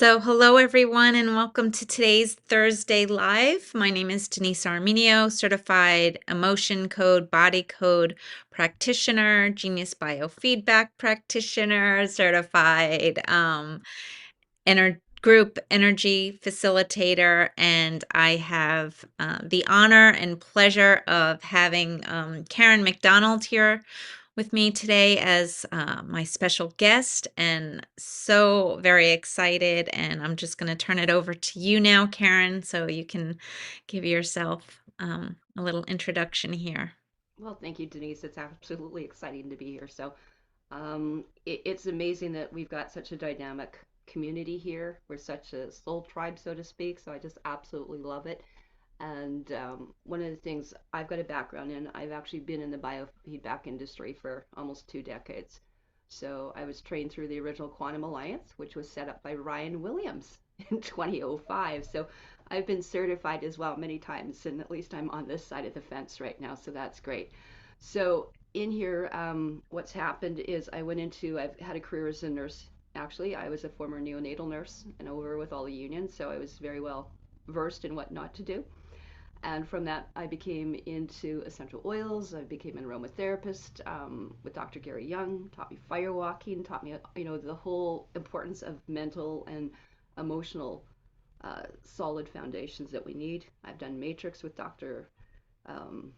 Hello everyone, and welcome to today's Thursday Live. My name is Denise Armenio, certified emotion code, body code practitioner, genius biofeedback practitioner, certified group energy facilitator, and I have the honor and pleasure of having Karen McDonald here with me today as my special guest, and so very excited. And I'm just going to turn it over to you now, Karen, so you can give yourself a little introduction here. Well, thank you, Denise. It's absolutely exciting to be here. It's amazing that we've got such a dynamic community here. We're such a soul tribe, so to speak. So I just absolutely love it. And one of the things I've got a background in, I've actually been in the biofeedback industry for almost 2 decades. So I was trained through the original Quantum Alliance, which was set up by Ryan Williams in 2005. So I've been certified as well many times, and at least I'm on this side of the fence right now. So that's great. So in here, what's happened is I've had a career as a nurse. Actually, I was a former neonatal nurse and over with all the unions, so I was very well versed in what not to do. And from that, I became into essential oils. I became an aromatherapist with Dr. Gary Young, taught me fire walking, taught me, the whole importance of mental and emotional solid foundations that we need. I've done Matrix with Dr. Um,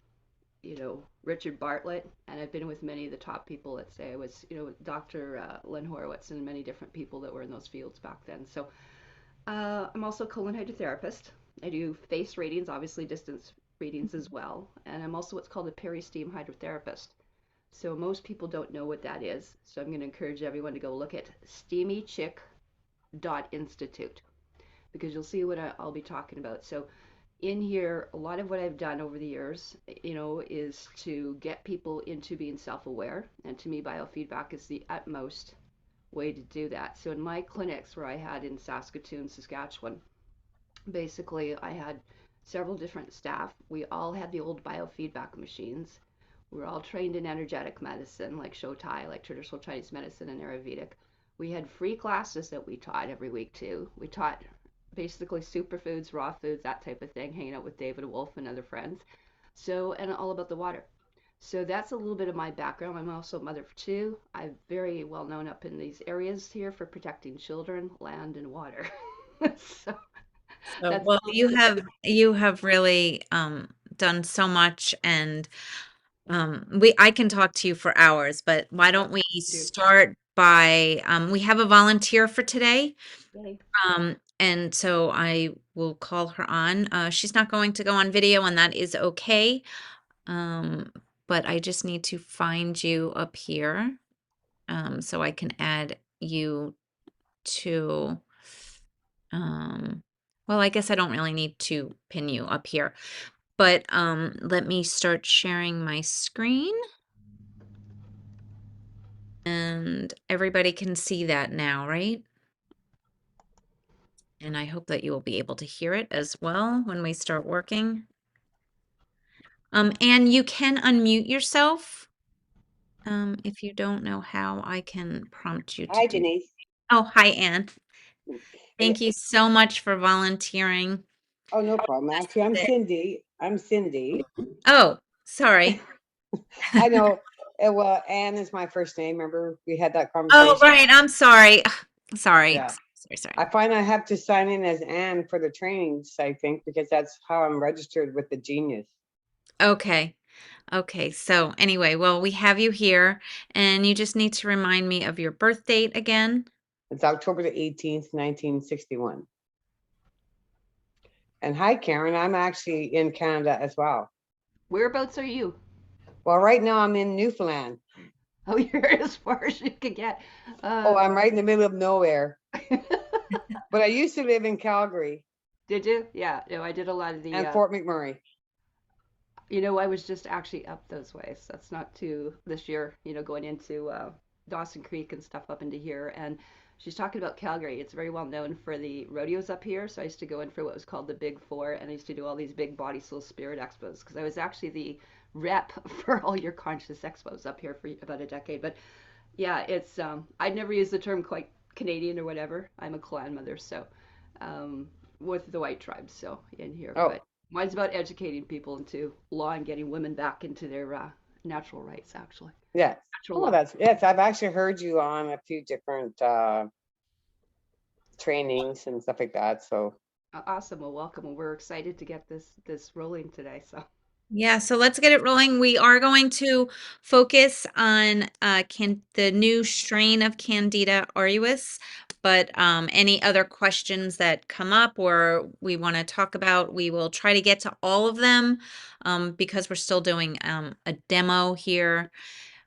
Richard Bartlett, and I've been with many of the top people. Let's say I was, Dr. Len Horowitz and many different people that were in those fields back then. So I'm also a colon hydrotherapist. I do face readings, obviously distance readings as well, and I'm also what's called a peri-steam hydrotherapist. So most people don't know what that is. So I'm going to encourage everyone to go look at steamychick.institute because you'll see what I'll be talking about. So in here, a lot of what I've done over the years, is to get people into being self-aware. And to me, biofeedback is the utmost way to do that. So in my clinics where I had in Saskatoon, Saskatchewan, basically I had several different staff. We all had the old biofeedback machines. We were all trained in energetic medicine, like Shotai, like traditional Chinese medicine and Ayurvedic. We had free classes that we taught every week too. We taught basically superfoods, raw foods, that type of thing, hanging out with David Wolf and other friends. So, and all about the water. So that's a little bit of my background. I'm also a mother of two. I'm very well known up in these areas here for protecting children, land, and water. So So, that's a well, little you bit about have you have really done so much, and I can talk to you for hours, but why yeah, don't we do. start by we have a volunteer for today. Yay. And so I will call her on. She's not going to go on video, and that is okay. Um, but I just need to find you up here, so I can add you to, um, well, I guess I don't really need to pin you up here, but let me start sharing my screen, and everybody can see that now, right? And I hope that you will be able to hear it as well when we start working. And you can unmute yourself. If you don't know how, I can prompt you to Hi, do. Denise. Oh, hi, Anne. Eh, Thank you so much for volunteering. oh, no problem. Actually, I'm Cindy. I'm Cindy. Oh, sorry. I know. Well, Anne is my first name. Remember, we had that Oh, conversation. right. I'm sorry. Sorry. Yeah. Sorry. I find I have to sign in as Anne for the trainings, I think, because that's how I'm registered with the Genius. Okay. Okay. So, anyway, well, we have you here, and you just need to remind me of your birth date again. It's October the 18th, 1961. And hi, Karen. I'm actually in Canada as well. Whereabouts are you? Well, right now I'm in Newfoundland. Oh, you're as far as you could get. Oh, Uh, I'm right in the middle of nowhere. But I used to live in Calgary did you? Yeah. No, I did a lot of the. and Fort McMurray. I was just actually up those ways. That's not too this year. Going into Dawson Creek and stuff up into here. And she's talking about Calgary. It's very well known for the rodeos up here. So I used to go in for what was called the Big Four, and I used to do all these big body, soul, spirit expos because I was actually the rep for all your conscious expos up here for about a decade. But yeah, it's I'd never used the term quite Canadian or whatever. I'm a clan mother, so with the white tribes, so in here. Oh, But mine's about educating people into law and getting women back into their natural rights, actually. yes. Natural Oh, law. yes. I've actually heard you on a few different trainings and stuff like that. So Awesome. Well, welcome. And we're excited to get this rolling today. So Yeah, so let's get it rolling. We are going to focus on the new strain of Candida auris, but any other questions that come up or we want to talk about, we will try to get to all of them because we're still doing a demo here.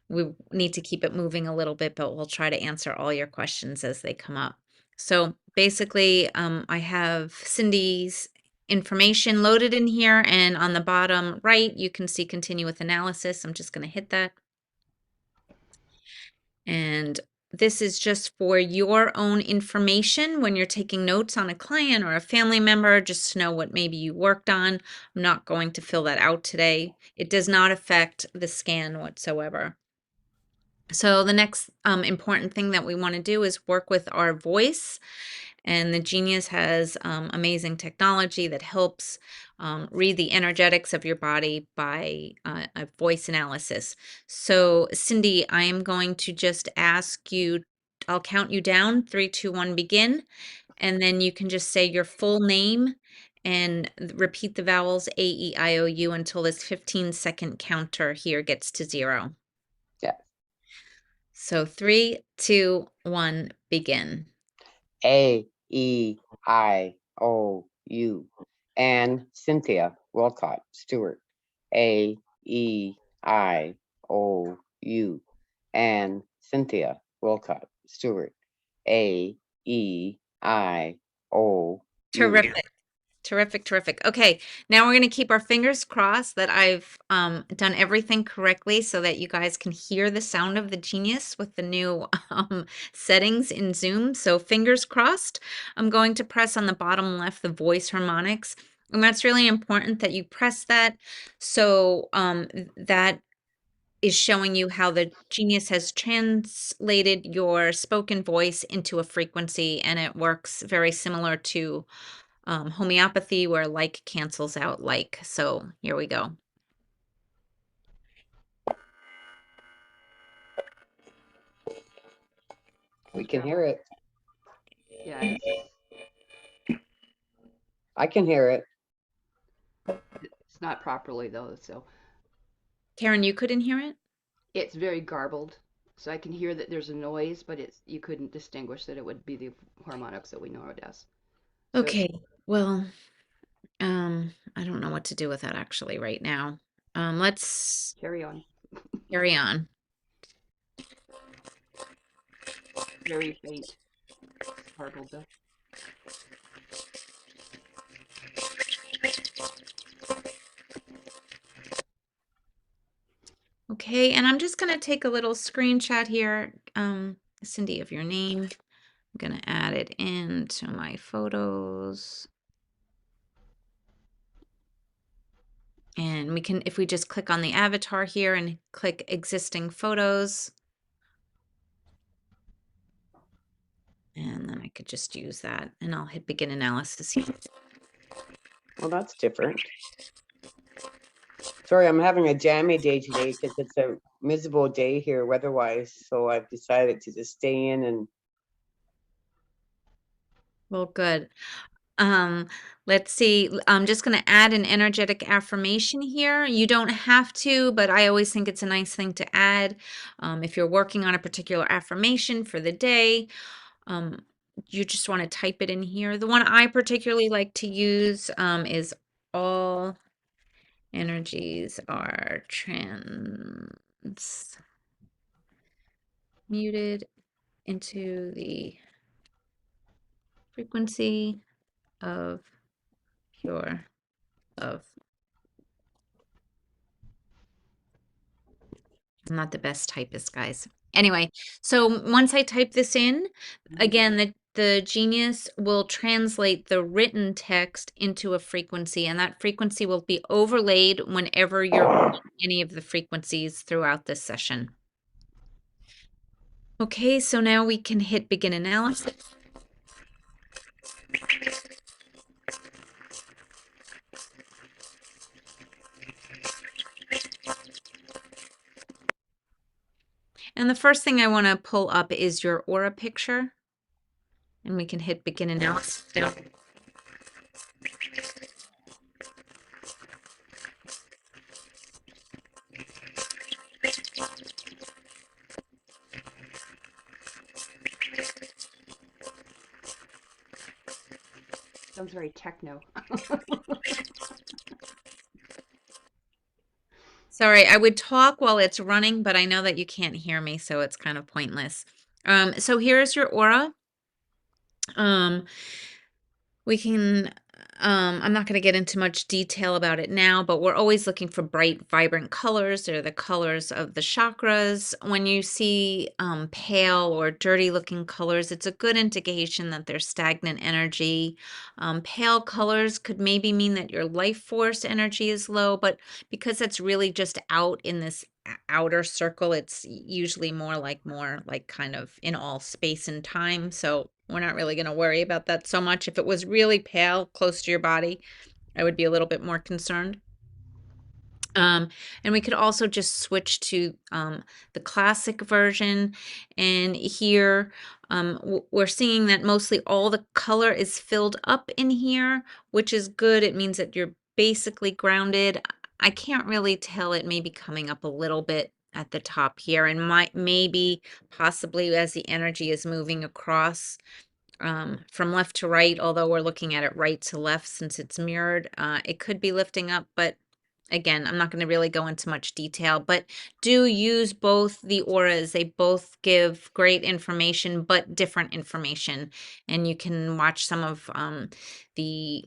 We need to keep it moving a little bit, but we'll try to answer all your questions as they come up. So basically, I have Cindy's information loaded in here, and on the bottom right, you can see continue with analysis. I'm just going to hit that. And this is just for your own information when you're taking notes on a client or a family member, just to know what maybe you worked on. I'm not going to fill that out today. It does not affect the scan whatsoever. So the next important thing that we want to do is work with our voice. And the Genius has amazing technology that helps read the energetics of your body by a voice analysis. So Cindy, I am going to just ask you, I'll count you down, 3, 2, 1, begin. And then you can just say your full name and repeat the vowels A, E, I, O, U until this 15-second counter here gets to 0. yeah. So 3, 2, 1, begin. AEIOU. And Cynthia Wilcott Stewart. AEIOU. And Cynthia Wilcott Stewart. AEIOU. Terrific. Terrific, terrific. Okay, now we're going to keep our fingers crossed that I've done everything correctly so that you guys can hear the sound of the Genius with the new settings in Zoom. So fingers crossed. I'm going to press on the bottom left the voice harmonics. And that's really important that you press that. So that is showing you how the Genius has translated your spoken voice into a frequency, and it works very similar to homeopathy where like cancels out like. So here we go. We can hear it. yeah, I can hear it. it's not properly though, so Karen, you couldn't hear it? it's very garbled. So I can hear that there's a noise, but it's you couldn't distinguish that it would be the harmonics that we know it as. So it's Okay. Well, I don't know what to do with that actually right now. Let's carry on. carry on. Very faint, garbled though. Okay, and I'm just gonna take a little screenshot here, Cindy, of your name. I'm gonna add it into my photos. And we can, if we just click on the avatar here and click existing photos, and then I could just use that and I'll hit begin analysis here. Well, that's different. Sorry, I'm having a jammy day today because it's a miserable day here weather-wise. So I've decided to just stay in and Well, good. Let's see. I'm just going to add an energetic affirmation here. You don't have to, but I always think it's a nice thing to add. If you're working on a particular affirmation for the day, you just want to type it in here. The one I particularly like to use is all energies are transmuted into the frequency of pure love. I'm not the best typist, guys. Anyway, so once I type this in, again, the Genius will translate the written text into a frequency, and that frequency will be overlaid whenever you're any of the frequencies throughout this session. Okay, so now we can hit begin analysis. And the first thing I want to pull up is your aura picture. And we can hit begin analysis now. Sounds very techno. Sorry, I would talk while it's running, but I know that you can't hear me, so it's kind of pointless. So here's your aura. We can, I'm not going to get into much detail about it now, but we're always looking for bright, vibrant colors. They're the colors of the chakras. When you see pale or dirty looking colors, it's a good indication that there's stagnant energy. Pale colors could maybe mean that your life force energy is low, but because that's really just out in this outer circle, it's usually more like kind of in all space and time. So we're not really going to worry about that so much. If it was really pale close to your body, I would be a little bit more concerned. And we could also just switch to the classic version. And here we're seeing that mostly all the color is filled up in here, which is good. It means that you're basically grounded. I can't really tell. It may be coming up a little bit at the top here, and maybe possibly as the energy is moving across from left to right, although we're looking at it right to left since it's mirrored, it could be lifting up, but again, I'm not going to really go into much detail, but do use both the auras. They both give great information, but different information. And you can watch some of the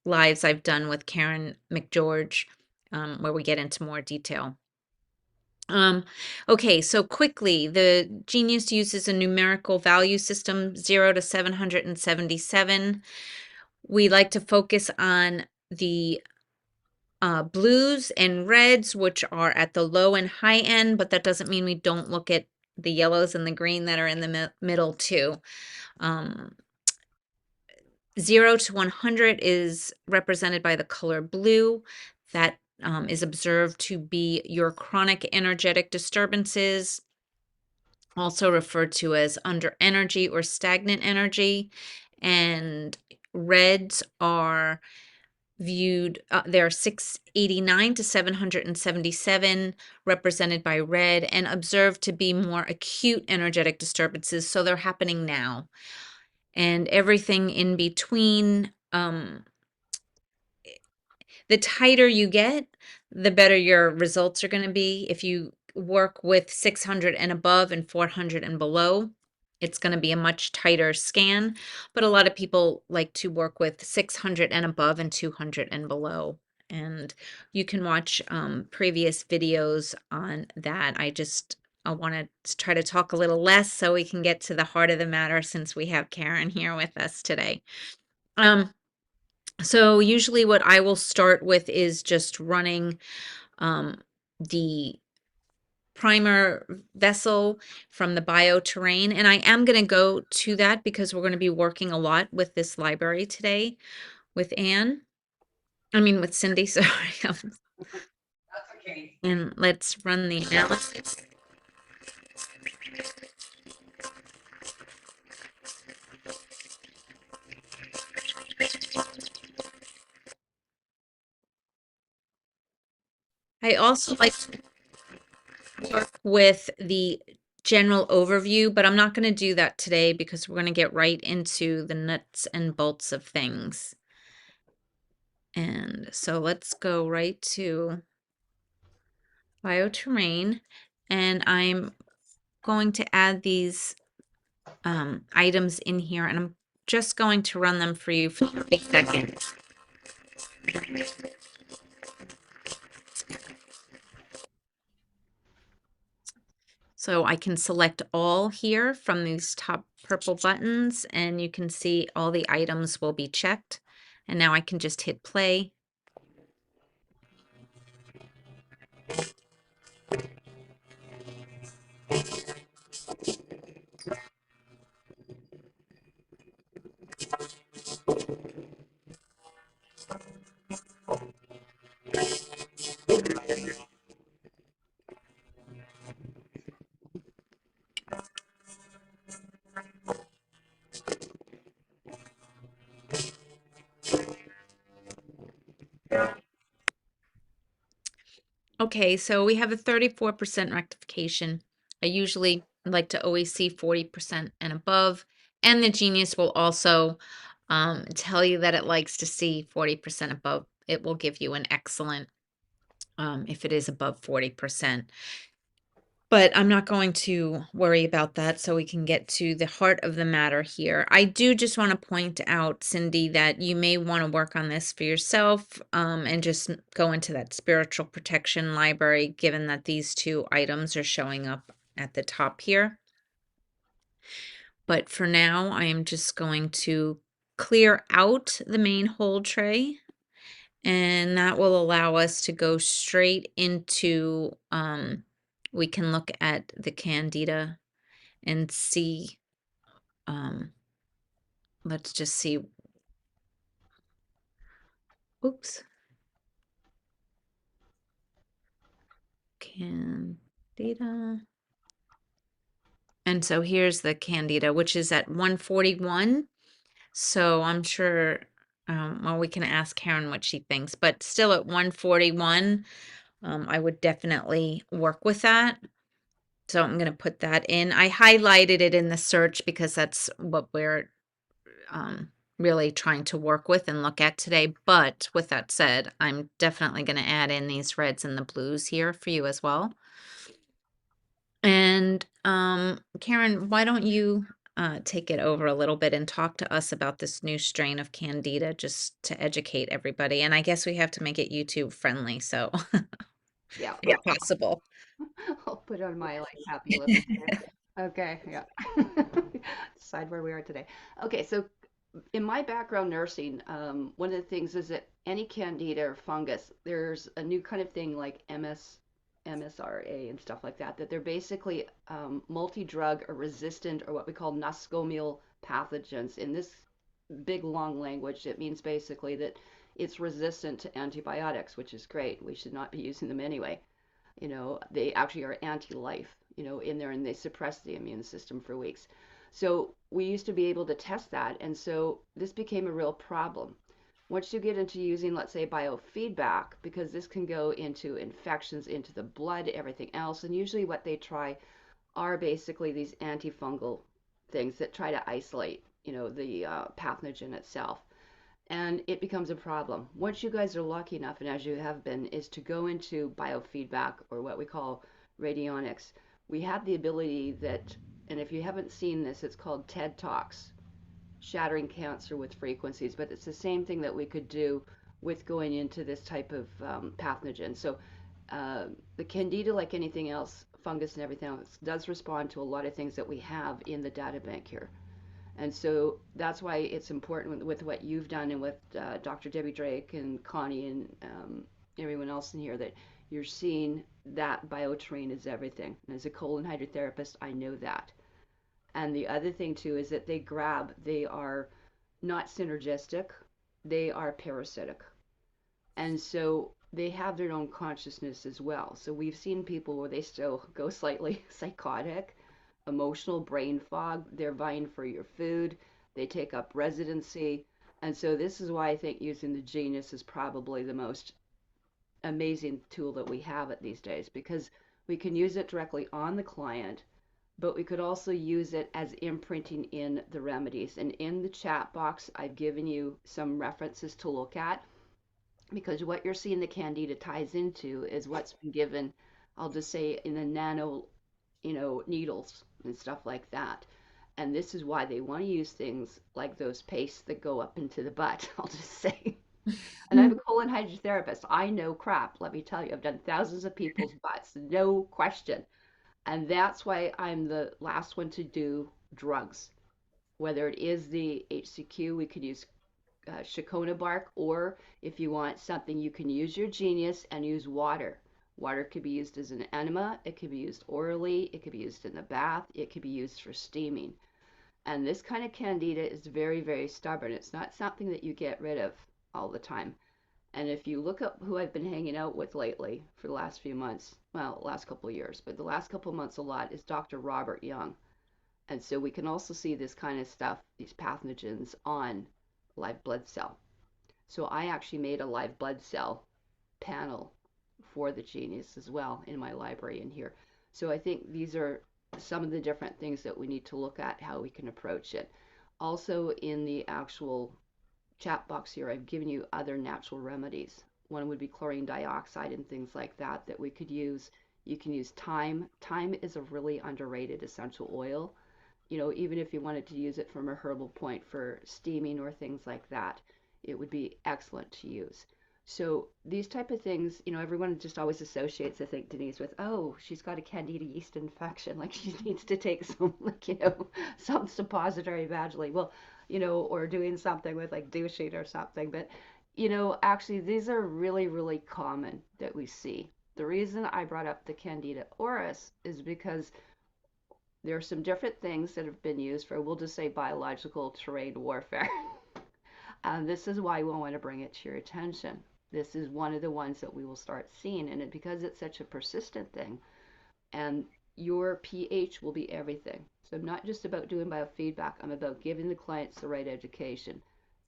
lives I've done with Karen McGeorge, where we get into more detail. Okay, so quickly, the Genius uses a numerical value system, 0 to 777. We like to focus on the blues and reds, which are at the low and high end, but that doesn't mean we don't look at the yellows and the green that are in the middle too. 0 to 100 is represented by the color blue. That is observed to be your chronic energetic disturbances, also referred to as under energy or stagnant energy. And reds are viewed, they're 689 to 777, represented by red, and observed to be more acute energetic disturbances. So they're happening now. And everything in between, the tighter you get, the better your results are going to be. If you work with 600 and above and 400 and below, it's going to be a much tighter scan. But a lot of people like to work with 600 and above and 200 and below. And you can watch previous videos on that. I want to try to talk a little less so we can get to the heart of the matter since we have Karen here with us today. So usually what I will start with is just running the primer vessel from the bioterrain. And I am going to go to that because we're going to be working a lot with this library today with with Cindy, sorry. That's okay. And let's run the analysis. I also like to work with the general overview, but I'm not going to do that today because we're going to get right into the nuts and bolts of things. And so let's go right to bioterrain, and I'm going to add these items in here, and I'm just going to run them for you for 30 seconds. So I can select all here from these top purple buttons, and you can see all the items will be checked. And now I can just hit play. Okay, so we have a 34% rectification. I usually like to always see 40% and above. And the Genius will also tell you that it likes to see 40% above. It will give you an excellent if it is above 40%. But I'm not going to worry about that, so we can get to the heart of the matter here. I do just want to point out, Cindy, that you may want to work on this for yourself, and just go into that spiritual protection library, given that these two items are showing up at the top here. But for now, I am just going to clear out the main hold tray, and that will allow us to go straight into, we can look at the Candida and see, um, let's just see, oops, Candida. And so here's the Candida, which is at 141. So I'm sure, well, we can ask Karen what she thinks, but still at 141, I would definitely work with that. So I'm going to put that in. I highlighted it in the search because that's what we're really trying to work with and look at today. But with that said, I'm definitely going to add in these reds and the blues here for you as well. And Karen, why don't you take it over a little bit and talk to us about this new strain of Candida, just to educate everybody. And I guess we have to make it YouTube friendly, so Yeah, if possible. I'll put on my like happy little chair. Okay, yeah. Decide where we are today. Okay, so in my background nursing, one of the things is that any candida or fungus, there's a new kind of thing like MSRA and stuff like that, that they're basically multi-drug or resistant or what we call nosocomial pathogens. In this big long language, it means basically that it's resistant to antibiotics, which is great. We should not be using them anyway. They actually are anti-life, in there, and they suppress the immune system for weeks. So we used to be able to test that, and so this became a real problem. Once you get into using, let's say, biofeedback, because this can go into infections, into the blood, everything else, and usually what they try are basically these antifungal things that try to isolate, the pathogen itself, and it becomes a problem. Once you guys are lucky enough, and as you have been, is to go into biofeedback or what we call radionics, we have the ability that, and if you haven't seen this, it's called TED Talks, Shattering Cancer with Frequencies, but it's the same thing that we could do with going into this type of pathogen. So the Candida, like anything else, fungus and everything else, does respond to a lot of things that we have in the data bank here. And so that's why it's important with what you've done and with Dr. Debbie Drake and Connie and everyone else in here, that you're seeing that bioterrain is everything. And as a colon hydrotherapist, I know that. And the other thing too is that they are not synergistic, they are parasitic. And so they have their own consciousness as well. So we've seen people where they still go slightly psychotic, emotional brain fog, they're vying for your food, they take up residency. And so this is why I think using the Genius is probably the most amazing tool that we have at these days, because we can use it directly on the client, but we could also use it as imprinting in the remedies. And in the chat box, I've given you some references to look at, because what you're seeing the Candida ties into is what's been given, I'll just say, in the nano, needles and stuff like that. And this is why they want to use things like those pastes that go up into the butt, I'll just say. And I'm a colon hydrotherapist. I know crap, let me tell you. I've done thousands of people's butts, no question. And that's why I'm the last one to do drugs. Whether it is the HCQ, we could use Shakona bark, or if you want something, you can use your Genius and use water. Water could be used as an enema, it could be used orally, it could be used in the bath, it could be used for steaming. And this kind of Candida is very, very stubborn. It's not something that you get rid of all the time. And if you look up who I've been hanging out with lately for the last few months, well, last couple of years, but the last couple of months a lot, is Dr. Robert Young. And so we can also see this kind of stuff, these pathogens, on live blood cell. So I actually made a live blood cell panel before the genies as well in my library in here. So I think these are some of the different things that we need to look at how we can approach it. Also, in the actual chat box here, I've given you other natural remedies. One would be chlorine dioxide and things like that that we could use. You can use thyme. Thyme is a really underrated essential oil. You know, even if you wanted to use it from a herbal point for steaming or things like that, it would be excellent to use. So these type of things, you know, everyone just always associates, I think, Denise, with, oh, she's got a candida yeast infection, like she needs to take some, like, you know, some suppository vaginally. Well, you know, or doing something with like douching or something. But, you know, actually, these are really, really common that we see. The reason I brought up the Candida auris is because there are some different things that have been used for, we'll just say, biological terrain warfare. And this is why we want to bring it to your attention. This is one of the ones that we will start seeing, and because it's such a persistent thing, and your pH will be everything. So I'm not just about doing biofeedback, I'm about giving the clients the right education.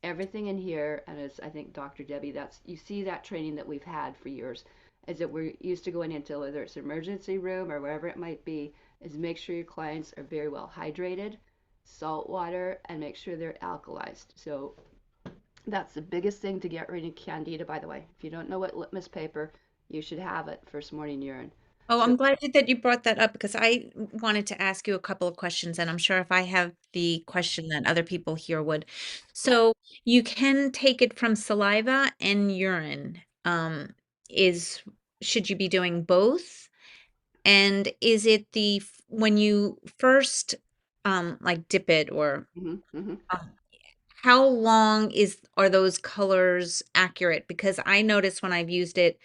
Everything in here, and as I think Dr. Debbie, that's, you see that training that we've had for years, is that we're used to going into, whether it's emergency room or wherever it might be, is make sure your clients are very well hydrated, salt water, and make sure they're alkalized. So that's the biggest thing to get rid of candida, by the way. If you don't know what litmus paper, you should have it first morning urine. Oh, So I'm glad that you brought that up because I wanted to ask you a couple of questions, and I'm sure if I have the question that other people here would. yeah. So you can take it from saliva and urine. Is should you be doing both? And is it when you first like dip it or Mm-hmm. um, how long are those colors accurate? Because I notice when I've used it,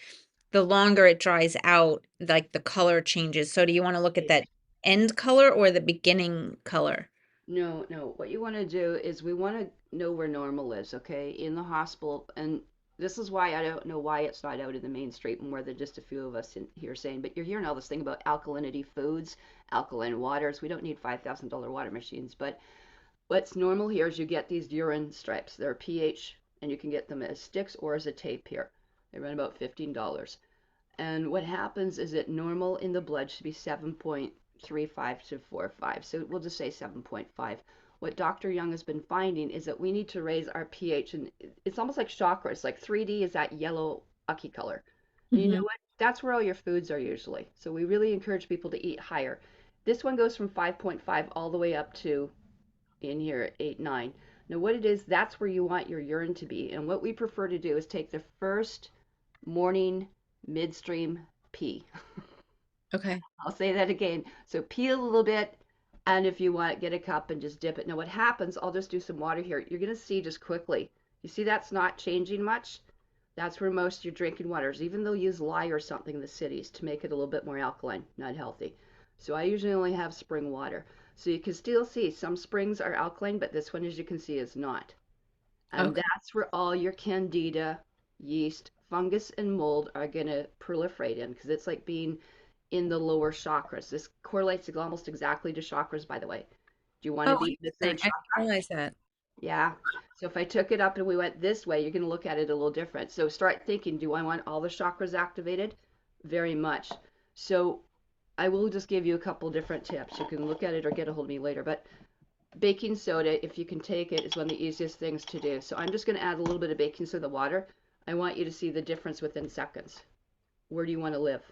the longer it dries out, like the color changes. So do you want to look at that end color or the beginning color? No, no. What you want to do is we want to know where normal is, okay, in the hospital. And this is why I don't know why it's not out in the mainstream more than just a few of us in here saying, but you're hearing all this thing about alkalinity foods, alkaline waters. We don't need $5,000 water machines, but what's normal here is you get these urine stripes. They're pH, and you can get them as sticks or as a tape here. They run about $15. And what happens is that normal in the blood should be 7.35 to 4.5. So we'll just say 7.5. What Dr. Young has been finding is that we need to raise our pH, and it's almost like chakras. Like 3D is that yellow ucky color. And you know Hmm. what? That's where all your foods are usually. So we really encourage people to eat higher. This one goes from 5.5 all the way up to in here 8, 9. Now what it is, that's where you want your urine to be. And what we prefer to do is take the first morning midstream pee. Okay. I'll say that again. So pee a little bit, and if you want, get a cup and just dip it. Now what happens, I'll just do some water here. You're going to see just quickly. You see that's not changing much? That's where most of your drinking water is, even though you use lye or something in the cities to make it a little bit more alkaline, not healthy. So I usually only have spring water. So you can still see some springs are alkaline, but this one, as you can see, is not. And Okay. that's where all your candida, yeast, fungus, and mold are going to proliferate in because it's like being in the lower chakras. This correlates almost exactly to chakras, by the way. Do you want to Oh, be in the same interesting. I chakra? didn't realize that. Yeah. So if I took it up and we went this way, you're going to look at it a little different. So start thinking, do I want all the chakras activated? Very much. So I will just give you a couple different tips. You can look at it or get a hold of me later. But baking soda, if you can take it, is one of the easiest things to do. So I'm just going to add a little bit of baking soda water. I want you to see the difference within seconds. Where do you want to live?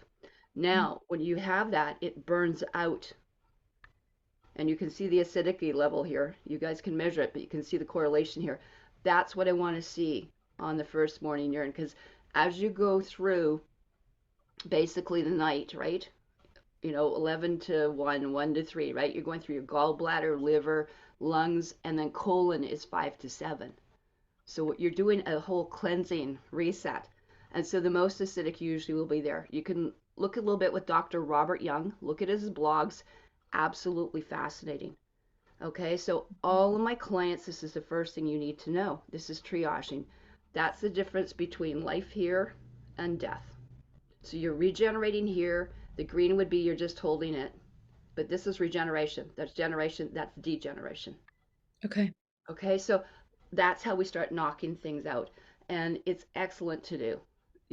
Now, when you have that, it burns out. And you can see the acidity level here. You guys can measure it, but you can see the correlation here. That's what I want to see on the first morning urine, because as you go through basically the night, right? You know, 11 to 1, 1 to 3, right? You're going through your gallbladder, liver, lungs, and then colon is 5 to 7. So you're doing a whole cleansing reset. And so the most acidic usually will be there. You can look a little bit with Dr. Robert Young, look at his blogs. Absolutely fascinating. Okay, so all of my clients, this is the first thing you need to know. This is triaging. That's the difference between life here and death. So you're regenerating here. The green would be you're just holding it. But this is regeneration. That's generation, that's degeneration. Okay. Okay, so that's how we start knocking things out. And it's excellent to do.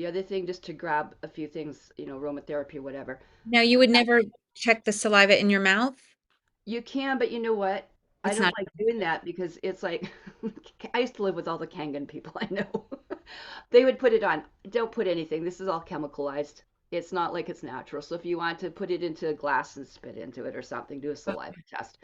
The other thing, just to grab a few things, aromatherapy or whatever. Now, you would never check the saliva in your mouth? You can, but you know what? I It's don't not like doing that because it's like I used to live with all the Kangen people I know. They would put it on. Don't put anything. This is all chemicalized. It's not like it's natural. So if you want to put it into a glass and spit into it or something, do a saliva okay. test,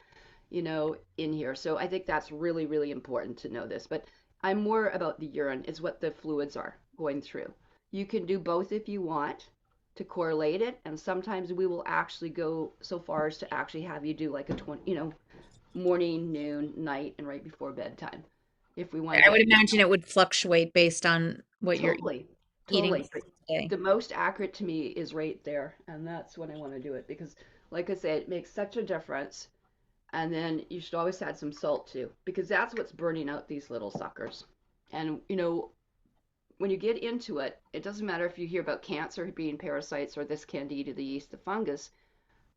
in here. So I think that's really, really important to know this. But I'm more about the urine, is what the fluids are going through. You can do both if you want to correlate it, and sometimes we will actually go so far as to actually have you do like a 20, morning, noon, night, and right before bedtime if we want to I would get imagine it would fluctuate based on what you're totally, eating totally. But today. the most accurate to me is right there, and that's when I want to do it because, like I said, it makes such a difference. And then you should always add some salt too, because that's what's burning out these little suckers. And when you get into it, it doesn't matter if you hear about cancer being parasites or this candida, the yeast, the fungus,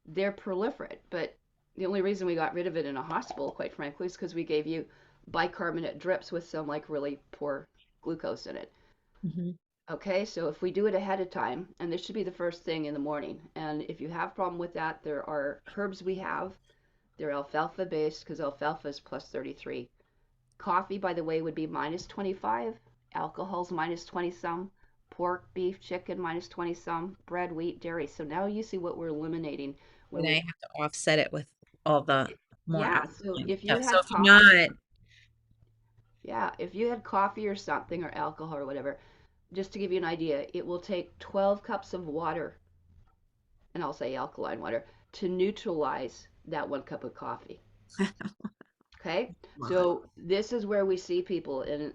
they're proliferate. But the only reason we got rid of it in a hospital, quite frankly, is because we gave you bicarbonate drips with some like really poor glucose in it. Mhm. Okay, so if we do it ahead of time, and this should be the first thing in the morning, and if you have a problem with that, there are herbs we have. They're alfalfa based because alfalfa is plus 33. Coffee, by the way, would be minus 25. Alcohol's minus 20 some. Pork, beef, chicken minus 20 some. Bread, wheat, dairy. So now you see what we're eliminating when And I we, have to offset it with all the more yeah. So alkaline if you stuff. So had if you're coffee, not, yeah, if you had coffee or something or alcohol or whatever, just to give you an idea, it will take 12 cups of water, and I'll say alkaline water, to neutralize that 1 cup of coffee. Okay, lot. so this is where we see people and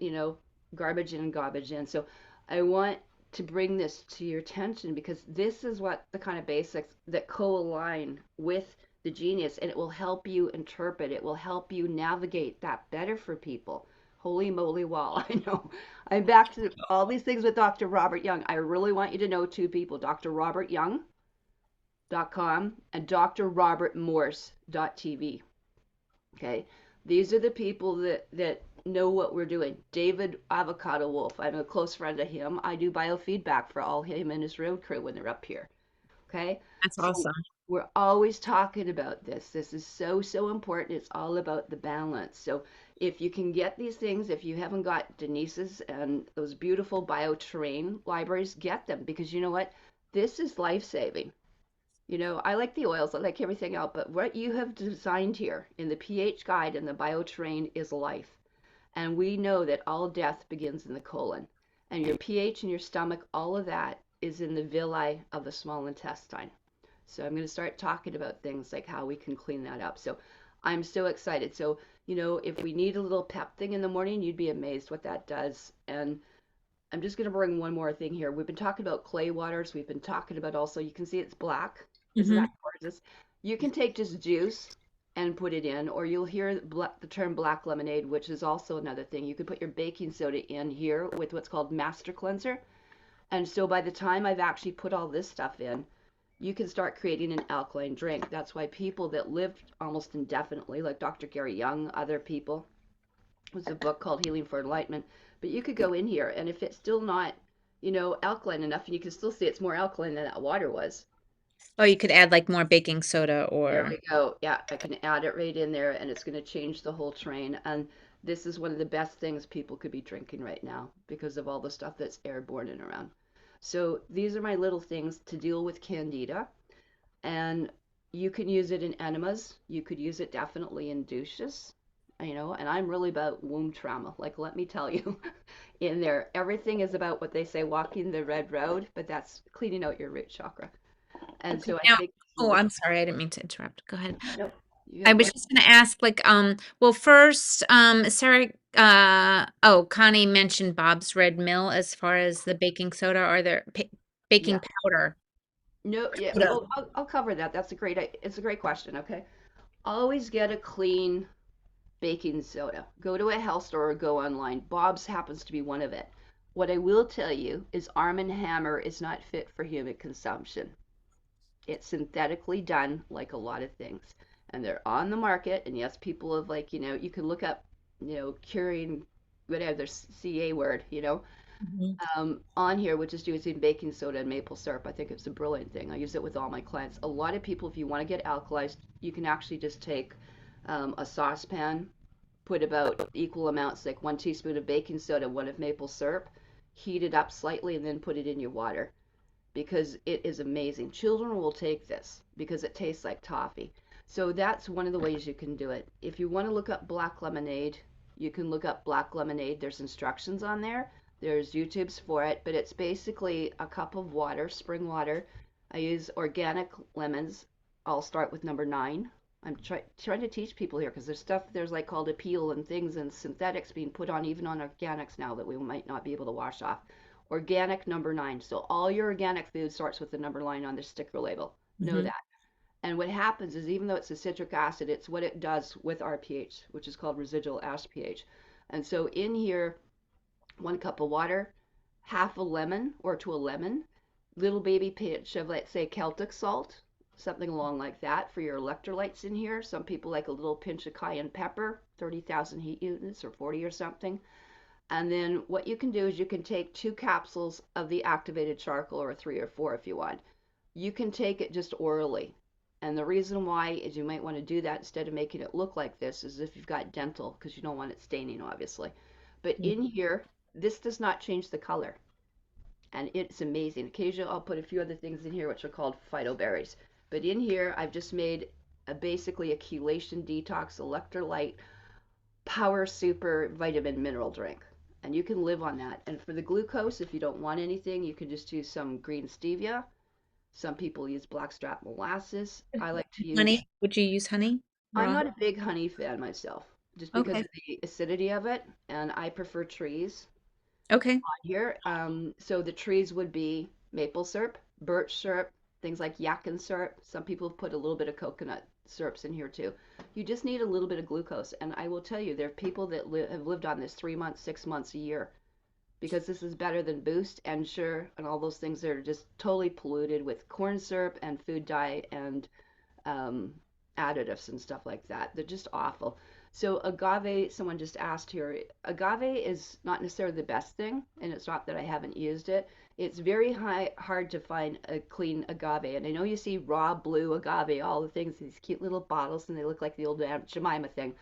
garbage in and garbage in. So I want to bring this to your attention because this is what the kind of basics that co-align with the genius, and it will help you interpret. It will help you navigate that better for people. Holy moly, wow. I know. I'm back to all these things with Dr. Robert Young. I really want you to know two people, drrobertyoung.com and drrobertmorse.tv. Okay, these are the people that know what we're doing. David Avocado Wolf, I'm a close friend of him. I do biofeedback for all him and his road crew when they're up here. Okay, That's so awesome. we're always talking about this. This is so, so important. It's all about the balance. So if you can get these things, if you haven't got Denise's and those beautiful bioterrain libraries, get them because you know what? This is life saving. I like the oils, I like everything else, but what you have designed here in the pH guide and the bioterrain is life. And we know that all death begins in the colon. And your pH in your stomach, all of that is in the villi of the small intestine. So I'm going to start talking about things like how we can clean that up. So I'm so excited. So, if we need a little pep thing in the morning, you'd be amazed what that does. And I'm just going to bring one more thing here. We've been talking about clay waters. We've been talking about also, you can see it's black. Isn't Hmm. that gorgeous? You can take just juice and put it in, or you'll hear the term black lemonade, which is also another thing. You could put your baking soda in here with what's called master cleanser. And so by the time I've actually put all this stuff in, you can start creating an alkaline drink. That's why people that live almost indefinitely, like Dr. Gary Young, other people, was a book called Healing for Enlightenment. But you could go in here, and if it's still not, alkaline enough, and you can still see it's more alkaline than that water was. Oh, you could add like more baking soda There or we go. Yeah, I can add it right in there, and it's going to change the whole train. And this is one of the best things people could be drinking right now because of all the stuff that's airborne and around. So these are my little things to deal with candida. And you can use it in enemas. You could use it definitely in douches, and I'm really about womb trauma. Like, let me tell you, in there, everything is about what they say, walking the red road, but that's cleaning out your root chakra. And okay. so I Now, think, oh, I'm sorry, I didn't mean to interrupt. Go ahead. no, you I have was one. just gonna ask, like, well, first, Sarah, oh, Connie mentioned Bob's Red Mill as far as the baking soda. Are there Yeah. baking powder? No, yeah. Soda. Oh, I'll cover that. It's a great question. Okay. Always get a clean baking soda. Go to a health store or go online. Bob's happens to be one of it. What I will tell you is Arm& Hammer is not fit for human consumption. It's synthetically done like a lot of things. And they're on the market. And yes, people have like, you can look up, curing whatever CA word. Mhm. on here, which is using baking soda and maple syrup. I think it's a brilliant thing. I use it with all my clients. A lot of people, if you want to get alkalized, you can actually just take a saucepan, put about equal amounts, like 1 teaspoon of baking soda, one of maple syrup, heat it up slightly, and then put it in your water because it is amazing. Children will take this because it tastes like toffee. So that's one of the ways you can do it. If you want to look up black lemonade, you can look up black lemonade. There's instructions on there. There's YouTubes for it, but it's basically a cup of water, spring water. I use organic lemons. I'll start with number 9. I'm trying to teach people here because there's stuff there's like called appeal and things and synthetics being put on even on organics now that we might not be able to wash off. Organic number 9. So all your organic food starts with the number 9 on the sticker label. Know Mhm. that. And what happens is even though it's a citric acid, it's what it does with our pH, which is called residual ash pH. And so in here, 1 cup of water, half a lemon or to a lemon, little baby pinch of, let's say, Celtic salt, something along like that for your electrolytes in here. Some people like a little pinch of cayenne pepper, 30,000 heat units or 40 or something. And then what you can do is you can take 2 capsules of the activated charcoal, or 3 or 4 if you want. You can take it just orally. And the reason why is you might want to do that instead of making it look like this is if you've got dental, because you don't want it staining, obviously. But in here, this does not change the color. And it's amazing. Occasionally I'll put a few other things in here which are called phytoberries. But in here I've just made basically a chelation detox electrolyte power super vitamin mineral drink. And you can live on that. And for the glucose, if you don't want anything, you can just use some green stevia. Some people use blackstrap molasses. I like to use, Honey? Would you use honey? I'm Raw? not a big honey fan myself, just because Okay. of the acidity of it. And I prefer trees Okay. on here. So the trees would be maple syrup, birch syrup, things like yakin syrup. Some people put a little bit of coconut syrups in here too. You just need a little bit of glucose. And I will tell you, there are people that have lived on this 3 months, 6 months, a year because this is better than Boost, Ensure, and all those things that are just totally polluted with corn syrup and food dye and um, additives and stuff like that. They're just awful. So agave, someone just asked here, agave is not necessarily the best thing, and it's not that I haven't used it. It's very hard to find a clean agave, and I know you see raw blue agave, all the things, these cute little bottles, and they look like the old Aunt Jemima thing.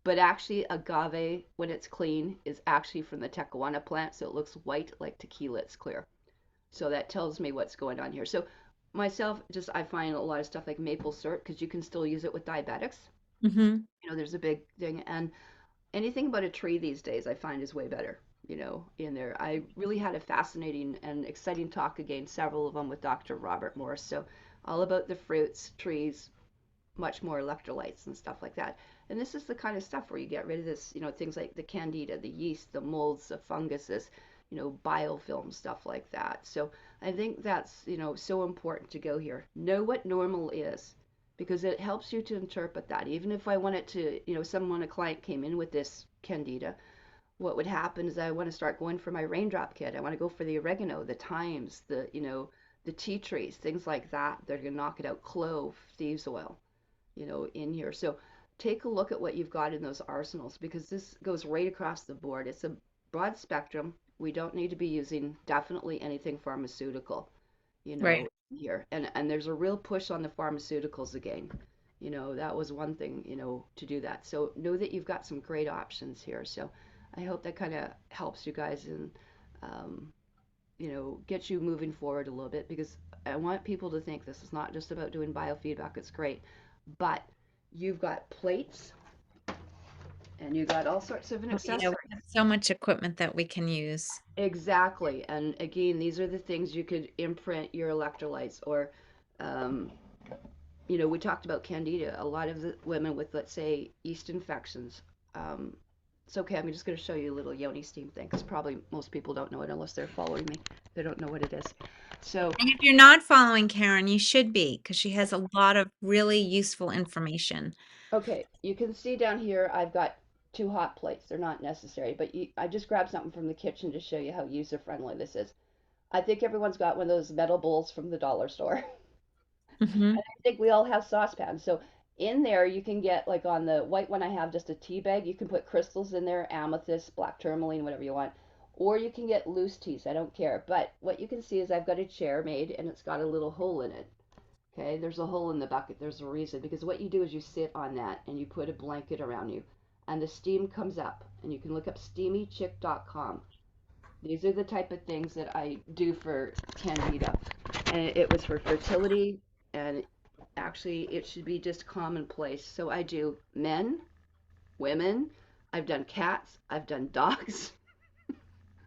But actually, agave, when it's clean, is actually from the tecawana plant, so it looks white like tequila. It's clear. So that tells me what's going on here. So myself, just I find a lot of stuff like maple syrup because you can still use it with diabetics. Mm-hmm. There's a big thing, and anything about a tree these days I find is way better. In there. I really had a fascinating and exciting talk again, several of them with Dr. Robert Morse. So all about the fruits, trees, much more electrolytes and stuff like that. And this is the kind of stuff where you get rid of this, things like the candida, the yeast, the molds, the funguses, biofilm, stuff like that. So I think that's, so important to go here. Know what normal is because it helps you to interpret that. Even if I wanted to, a client came in with this candida, what would happen is I want to start going for my raindrop kit. I want to go for the oregano, the thymes, the tea trees, things like that. They're going to knock it out. Clove, thieves oil, in here. So take a look at what you've got in those arsenals because this goes right across the board. It's a broad spectrum. We don't need to be using definitely anything pharmaceutical, Right. here. And there's a real push on the pharmaceuticals again. That was one thing, to do that. So know that you've got some great options here. So I hope that kind of helps you guys and um, get you moving forward a little bit because I want people to think this is not just about doing biofeedback. It's great, but you've got plates and you got all sorts of Oh, yeah, we accessories. have so much equipment that we can use. Exactly. And again, these are the things you could imprint your electrolytes or, um, we talked about candida. A lot of the women with, let's say, yeast infections. Um, it's okay. I'm just going to show you a little yoni steam thing because probably most people don't know it unless they're following me. They don't know what it is. So, And if you're not following Karen, you should be because she has a lot of really useful information. okay, you can see down here I've got 2 hot plates. They're not necessary, but I just grabbed something from the kitchen to show you how user-friendly this is. I think everyone's got one of those metal bowls from the dollar store. Hmm. I think we all have saucepans. So in there you can get, like on the white one I have just a tea bag. You can put crystals in there, amethyst, black tourmaline, whatever you want. or you can get loose teas. I don't care. But what you can see is I've got a chair made and it's got a little hole in it. Okay, there's a hole in the bucket. There's a reason because what you do is you sit on that and you put a blanket around you, and the steam comes up. And you can look up steamychick.com. These are the type of things that I do for Candida, and it was for fertility, and actually it should be just commonplace. So I do men, women, I've done cats, I've done dogs,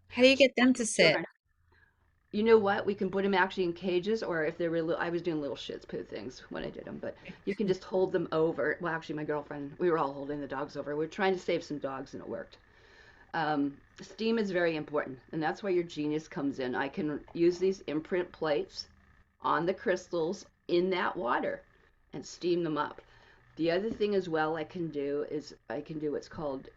How do you get them to sit? children. You know what? We can put them actually in cages, or if they were little, I was doing little Shih Tzu things when I did them, but you can just hold them over. Well, actually, my girlfriend, we were all holding the dogs over. We were trying to save some dogs, and it worked. Steam is very important, and that's where your genius comes in. I can use these imprint plates on the crystals in that water and steam them up. The other thing as well I can do is I can do what's called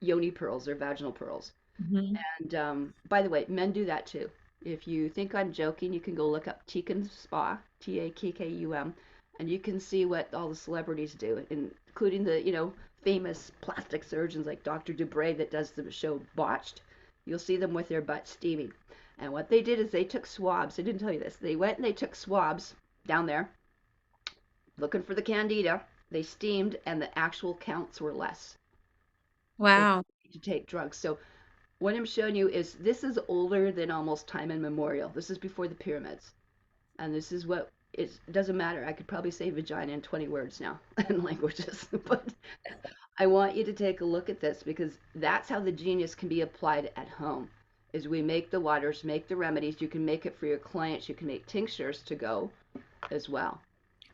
yoni pearls or vaginal pearls. Mhm. And by the way, men do that too. If you think I'm joking, you can go look up Tekin Spa, Takkum, and you can see what all the celebrities do, including the famous plastic surgeons like Dr. Dubray that does the show Botched. You'll see them with their butts steaming. And what they did is they took swabs. I didn't tell you this. They went and they took swabs down there looking for the candida. They steamed, and the actual counts were less. They Wow. need to take drugs. So what I'm showing you is this is older than almost time immemorial. This is before the pyramids. And this is what it doesn't matter. I could probably say vagina in 20 words now in languages. But I want you to take a look at this because that's how the genius can be applied at home. Is we make the waters, make the remedies. You can make it for your clients. You can make tinctures to go as well.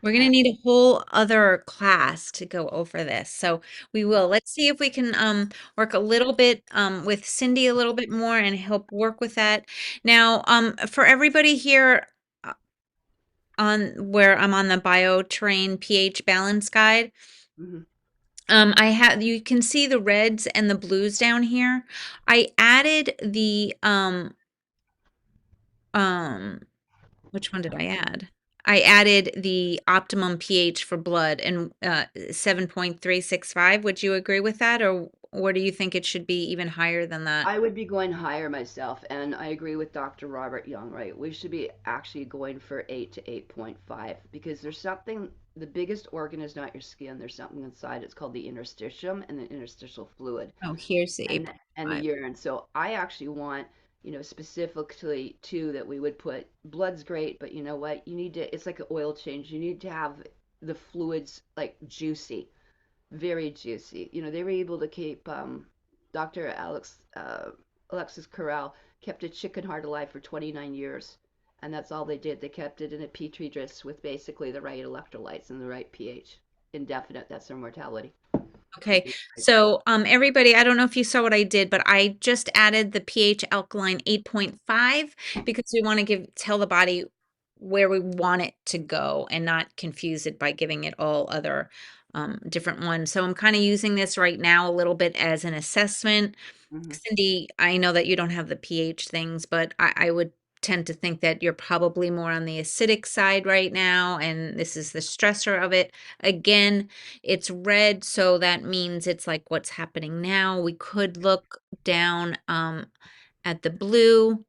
We're going to And need a whole other class to go over this. So we will. Let's see if we can work a little bit with Cindy a little bit more and help work with that. Now, for everybody here uh, on where I'm on the BioTrain pH balance guide, mhm. I have you can see the reds and the blues down here. I added the um which one did I add? I added the optimum pH for blood and 7.365. Would you agree with that, or do you think it should be even higher than that? I would be going higher myself, and I agree with Dr. Robert Young, right? We should be actually going for 8 to 8.5 because there's something, the biggest organ is not your skin. There's something inside. It's called the interstitium and the interstitial fluid Oh, here's the and the 8.5. urine. So I actually want, specifically too, that we would put blood's great, but you know what? You need to, it's like an oil change. You need to have the fluids like juicy, very juicy. They were able to keep Dr. Alexis Carrel kept a chicken heart alive for 29 years. And that's all they did. They kept it in a petri dish with basically the right electrolytes and the right pH. Indefinite, that's their mortality. Okay, so everybody, I don't know if you saw what I did, but I just added the pH alkaline 8.5 because we want to tell the body where we want it to go and not confuse it by giving it all other different ones. So I'm kind of using this right now a little bit as an assessment. Hmm. Cindy, I know that you don't have the pH things, but I would tend to think that you're probably more on the acidic side right now, and this is the stressor of it. Again, it's red, so that means it's like what's happening now. We could look down at the blue,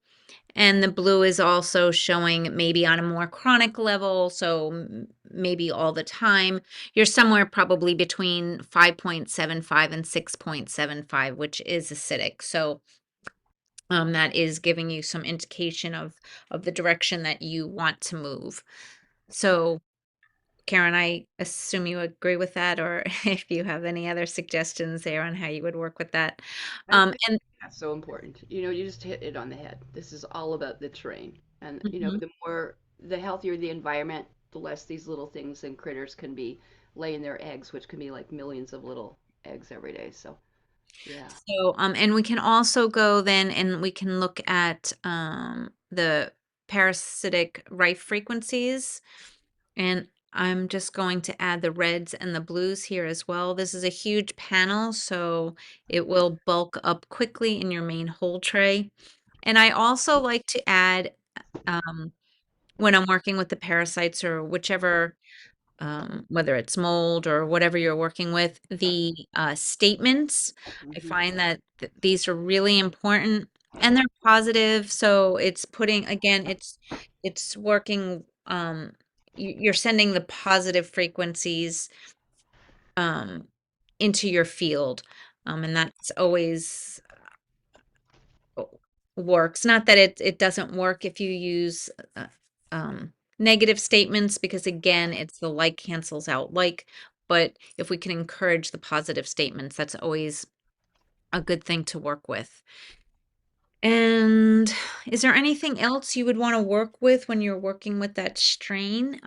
and the blue is also showing maybe on a more chronic level, so maybe all the time. You're somewhere probably between 5.75 and 6.75, which is acidic. So that is giving you some indication of the direction that you want to move. So, Karen, I assume you agree with that, or if you have any other suggestions there on how you would work with that. I think And that's so important. You just hit it on the head. This is all about the terrain. And, mhm. the healthier the environment, the less these little things and critters can be laying their eggs, which can be like millions of little eggs every day. So, yeah. So, and we can also go then and we can look at the parasitic rife frequencies. And I'm just going to add the reds and the blues here as well. This is a huge panel, so it will bulk up quickly in your main whole tray. And I also like to add, um, when I'm working with the parasites or whichever whether it's mold or whatever you're working with. The statements, I Hmm. find that these are really important and they're positive. So it's putting, again, it's working, you're sending the positive frequencies um, into your field. And that's always works. Not that it doesn't work if you use negative statements, because again, it's the like cancels out like. But if we can encourage the positive statements, that's always a good thing to work with. And is there anything else you would want to work with when you're working with that strain?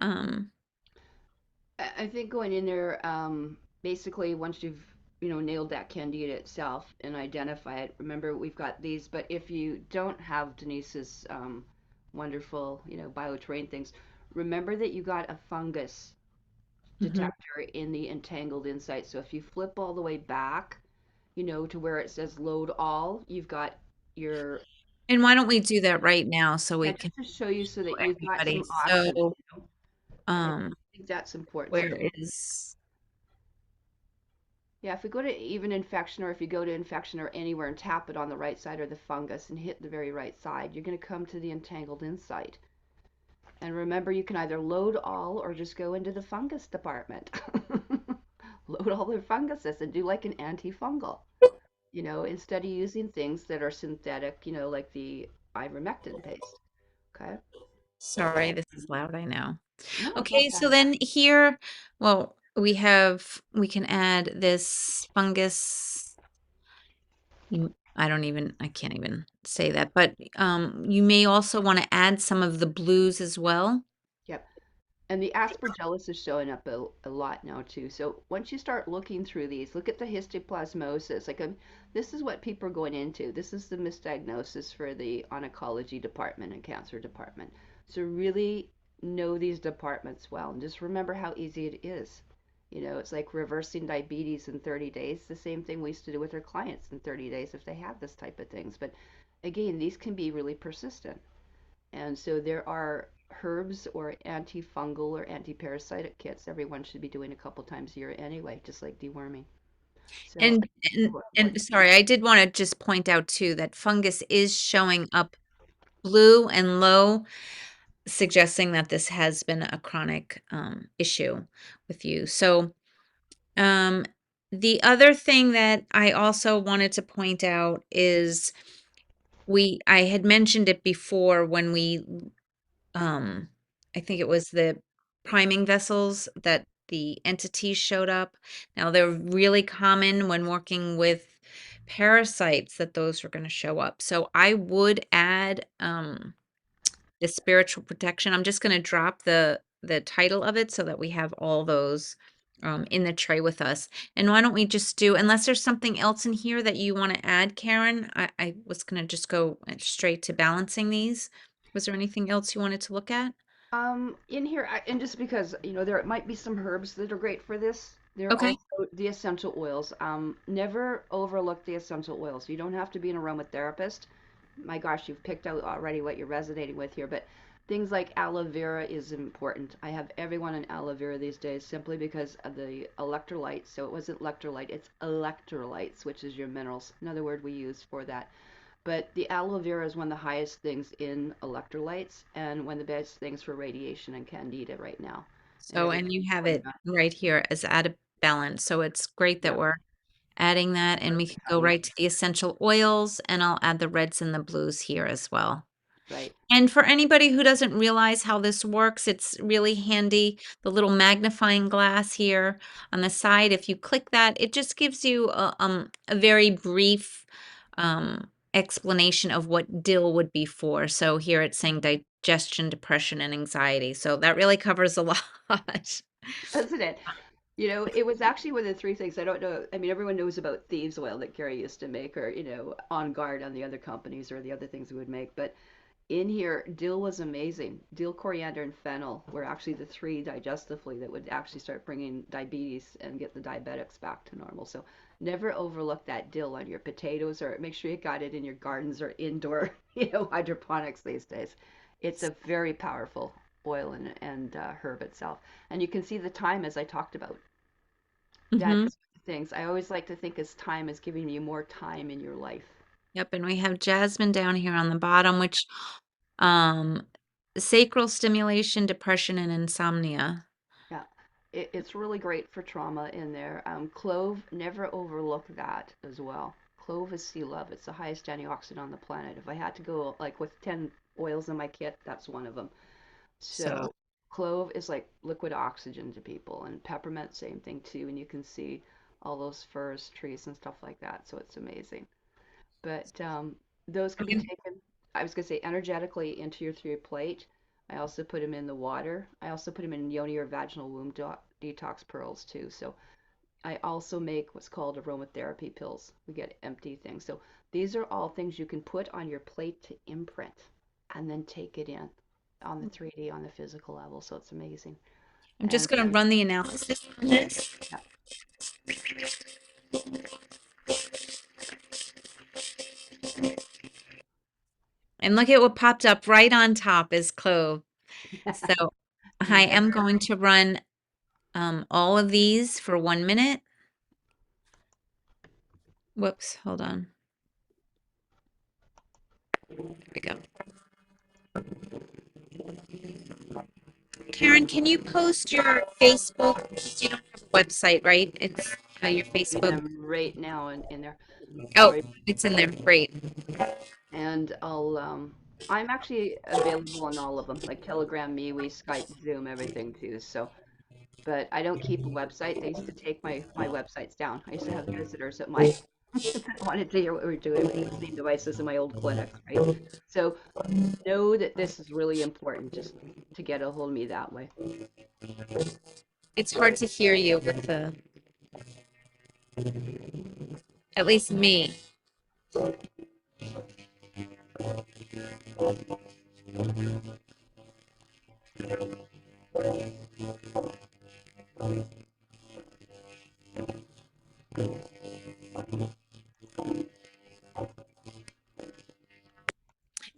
I think going in there, basically once you've nailed that candida itself and identify it. Remember, we've got these, but if you don't have Denise's wonderful bioterrain things, remember that you got a fungus Mhm. detector in the entangled insight. So if you flip all the way back, to where it says load all, you've got your, And why don't we do that right now so we yeah, can just to show you so show that you've got everybody? some options. So, I um, think that's important. So where is, yeah, if we go to even infection, or if you go to infection or anywhere and tap it on the right side or the fungus and hit the very right side, you're going to come to the entangled insight. And remember, you can either load all or just go into the fungus department. Load all their funguses and do like an antifungal, instead of using things that are synthetic, like the ivermectin paste. Okay? sorry, this is loud, I know. No, it's not Okay, so bad. then here, well, we can add this fungus. I can't even say that, but you may also want to add some of the blues as well. Yep. And the aspergillus is showing up a lot now too. So once you start looking through these, look at the histoplasmosis. This is what people are going into. This is the misdiagnosis for the oncology department and cancer department. So really know these departments well, and just remember how easy it is. It's like reversing diabetes in 30 days. The same thing we used to do with our clients in 30 days if they have this type of things. But again, these can be really persistent. And so there are herbs or antifungal or antiparasitic kits everyone should be doing a couple times a year anyway, just like deworming. So And and sorry, I did want to just point out too that fungus is showing up blue and low, suggesting that this has been a chronic issue with you. So, um, the other thing that I also wanted to point out is I had mentioned it before when um, I think it was the priming vessels that the entities showed up. Now they're really common when working with parasites that those are going to show up. So I would add the spiritual protection. I'm just going to drop the title of it so that we have all those in the tray with us. And why don't we just do, unless there's something else in here that you want to add, Karen? I was going to just go straight to balancing these. Was there anything else you wanted to look at? in here, and just because there might be some herbs that are great for this. There are Okay. also the essential oils. Never overlook the essential oils. You don't have to be an aromatherapist. My gosh, you've picked out already what you're resonating with here, but things like aloe vera is important. I have everyone on aloe vera these days simply because of the electrolytes. So it wasn't electrolyte, it's electrolytes, which is your minerals. Another word we use for that. But the aloe vera is one of the highest things in electrolytes and one of the best things for radiation and candida right now. And So, and everything you have going it on. right here as add a balance. So it's great that Yep, we're adding that, and we perfect can go timing. right to the essential oils, and I'll add the reds and the blues here as well. Right. And for anybody who doesn't realize how this works, it's really handy. The little magnifying glass here on the side, if you click that, it just gives you a very brief explanation of what dill would be for. So here it's saying digestion, depression, and anxiety. So that really covers a lot. Doesn't it? It was actually one of the three things I don't know. I mean, everyone knows about thieves oil that Gary used to make, or, On Guard on the other companies or the other things we would make. But in here, dill was amazing. Dill, coriander, and fennel were actually the three digestively that would actually start bringing diabetes and get the diabetics back to normal. So never overlook that dill on your potatoes, or make sure you got it in your gardens or indoor, hydroponics these days. It's a very powerful. oil and herb itself. And you can see the thyme as I talked about. That Mm-hmm. is one of the things. I always like to think as time is giving you more time in your life. Yep, and we have jasmine down here on the bottom, which um sacral stimulation, depression, and insomnia. Yeah, it's really great for trauma in there. Clove, never overlook that as well. Clove is sea love. It's the highest antioxidant on the planet. If I had to go like with 10 oils in my kit, that's one of them. So So clove is like liquid oxygen to people, and peppermint, same thing too. And you can see all those firs, trees, and stuff like that. So it's amazing. But those can be okay. taken, I was going to say, energetically into your through your plate. I also put them in the water. I also put them in yoni or vaginal womb detox pearls too. So I also make what's called aromatherapy pills. We get empty things. So these are all things you can put on your plate to imprint and then take it in on the 3D, on the physical level. So it's amazing. I'm just And going to run the analysis on this. yeah, And look at what popped up right on top is clove. So I yeah. am going to run all of these for 1 minute. Whoops, hold on. There we go. Karen, can you post your Facebook? You don't have a website, right? It's your Putting Facebook. them right now in there Oh, for you. it's in there. Great. And I'm actually available on all of them, like Telegram, MeWe, Skype, Zoom, everything too. So, but I don't keep a website. They used to take my websites down. I used to have visitors at my that wanted to hear what we were doing with listening devices in my old clinics, right? So know that this is really important, just to get a hold of me that way. It's hard to hear you with the, at least me.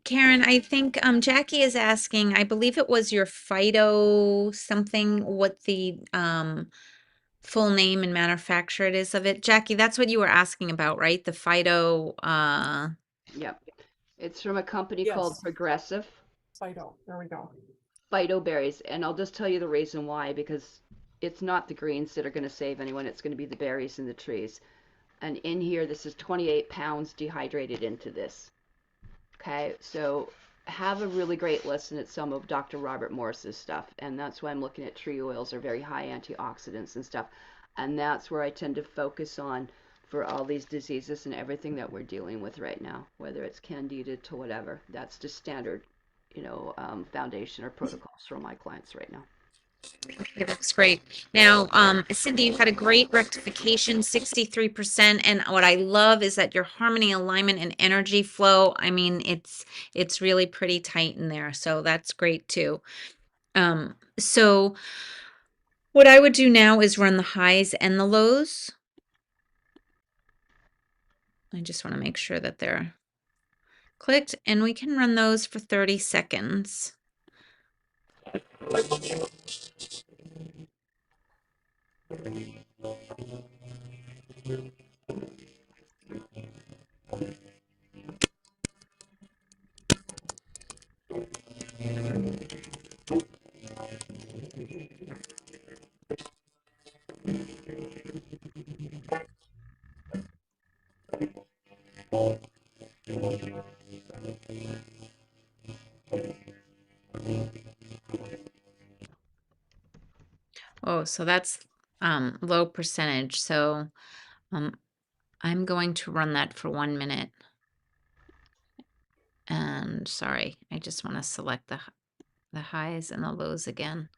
Karen, I think Jackie is asking, I believe it was your Fido something, what the full name and manufacturer it is of it. Jackie, that's what you were asking about, right? The Fido Yep. It's from a company called Yes, Progressive Fido. There we go. Phyto berries, and I'll just tell you the reason why, because it's not the greens that are going to save anyone, it's going to be the berries in the trees. And in here, this is 28 pounds dehydrated into this. Okay, so have a really great listen at some of Dr. Robert Morris's stuff, and that's why I'm looking at tree oils are very high antioxidants and stuff, and that's where I tend to focus on for all these diseases and everything that we're dealing with right now, whether it's candida to whatever. That's just standard, foundation or protocols for my clients right now. Okay, that's great. Now, Cindy, you had a great rectification, 63%. And what I love is that your harmony, alignment, and energy flow, I mean, it's really pretty tight in there. So that's great too. So what I would do now is run the highs and the lows. I just want to make sure that they're clicked, and we can run those for 30 seconds. Oh, so that's low percentage. So um, I'm going to run that for 1 minute. And sorry, I just want to select the highs and the lows again.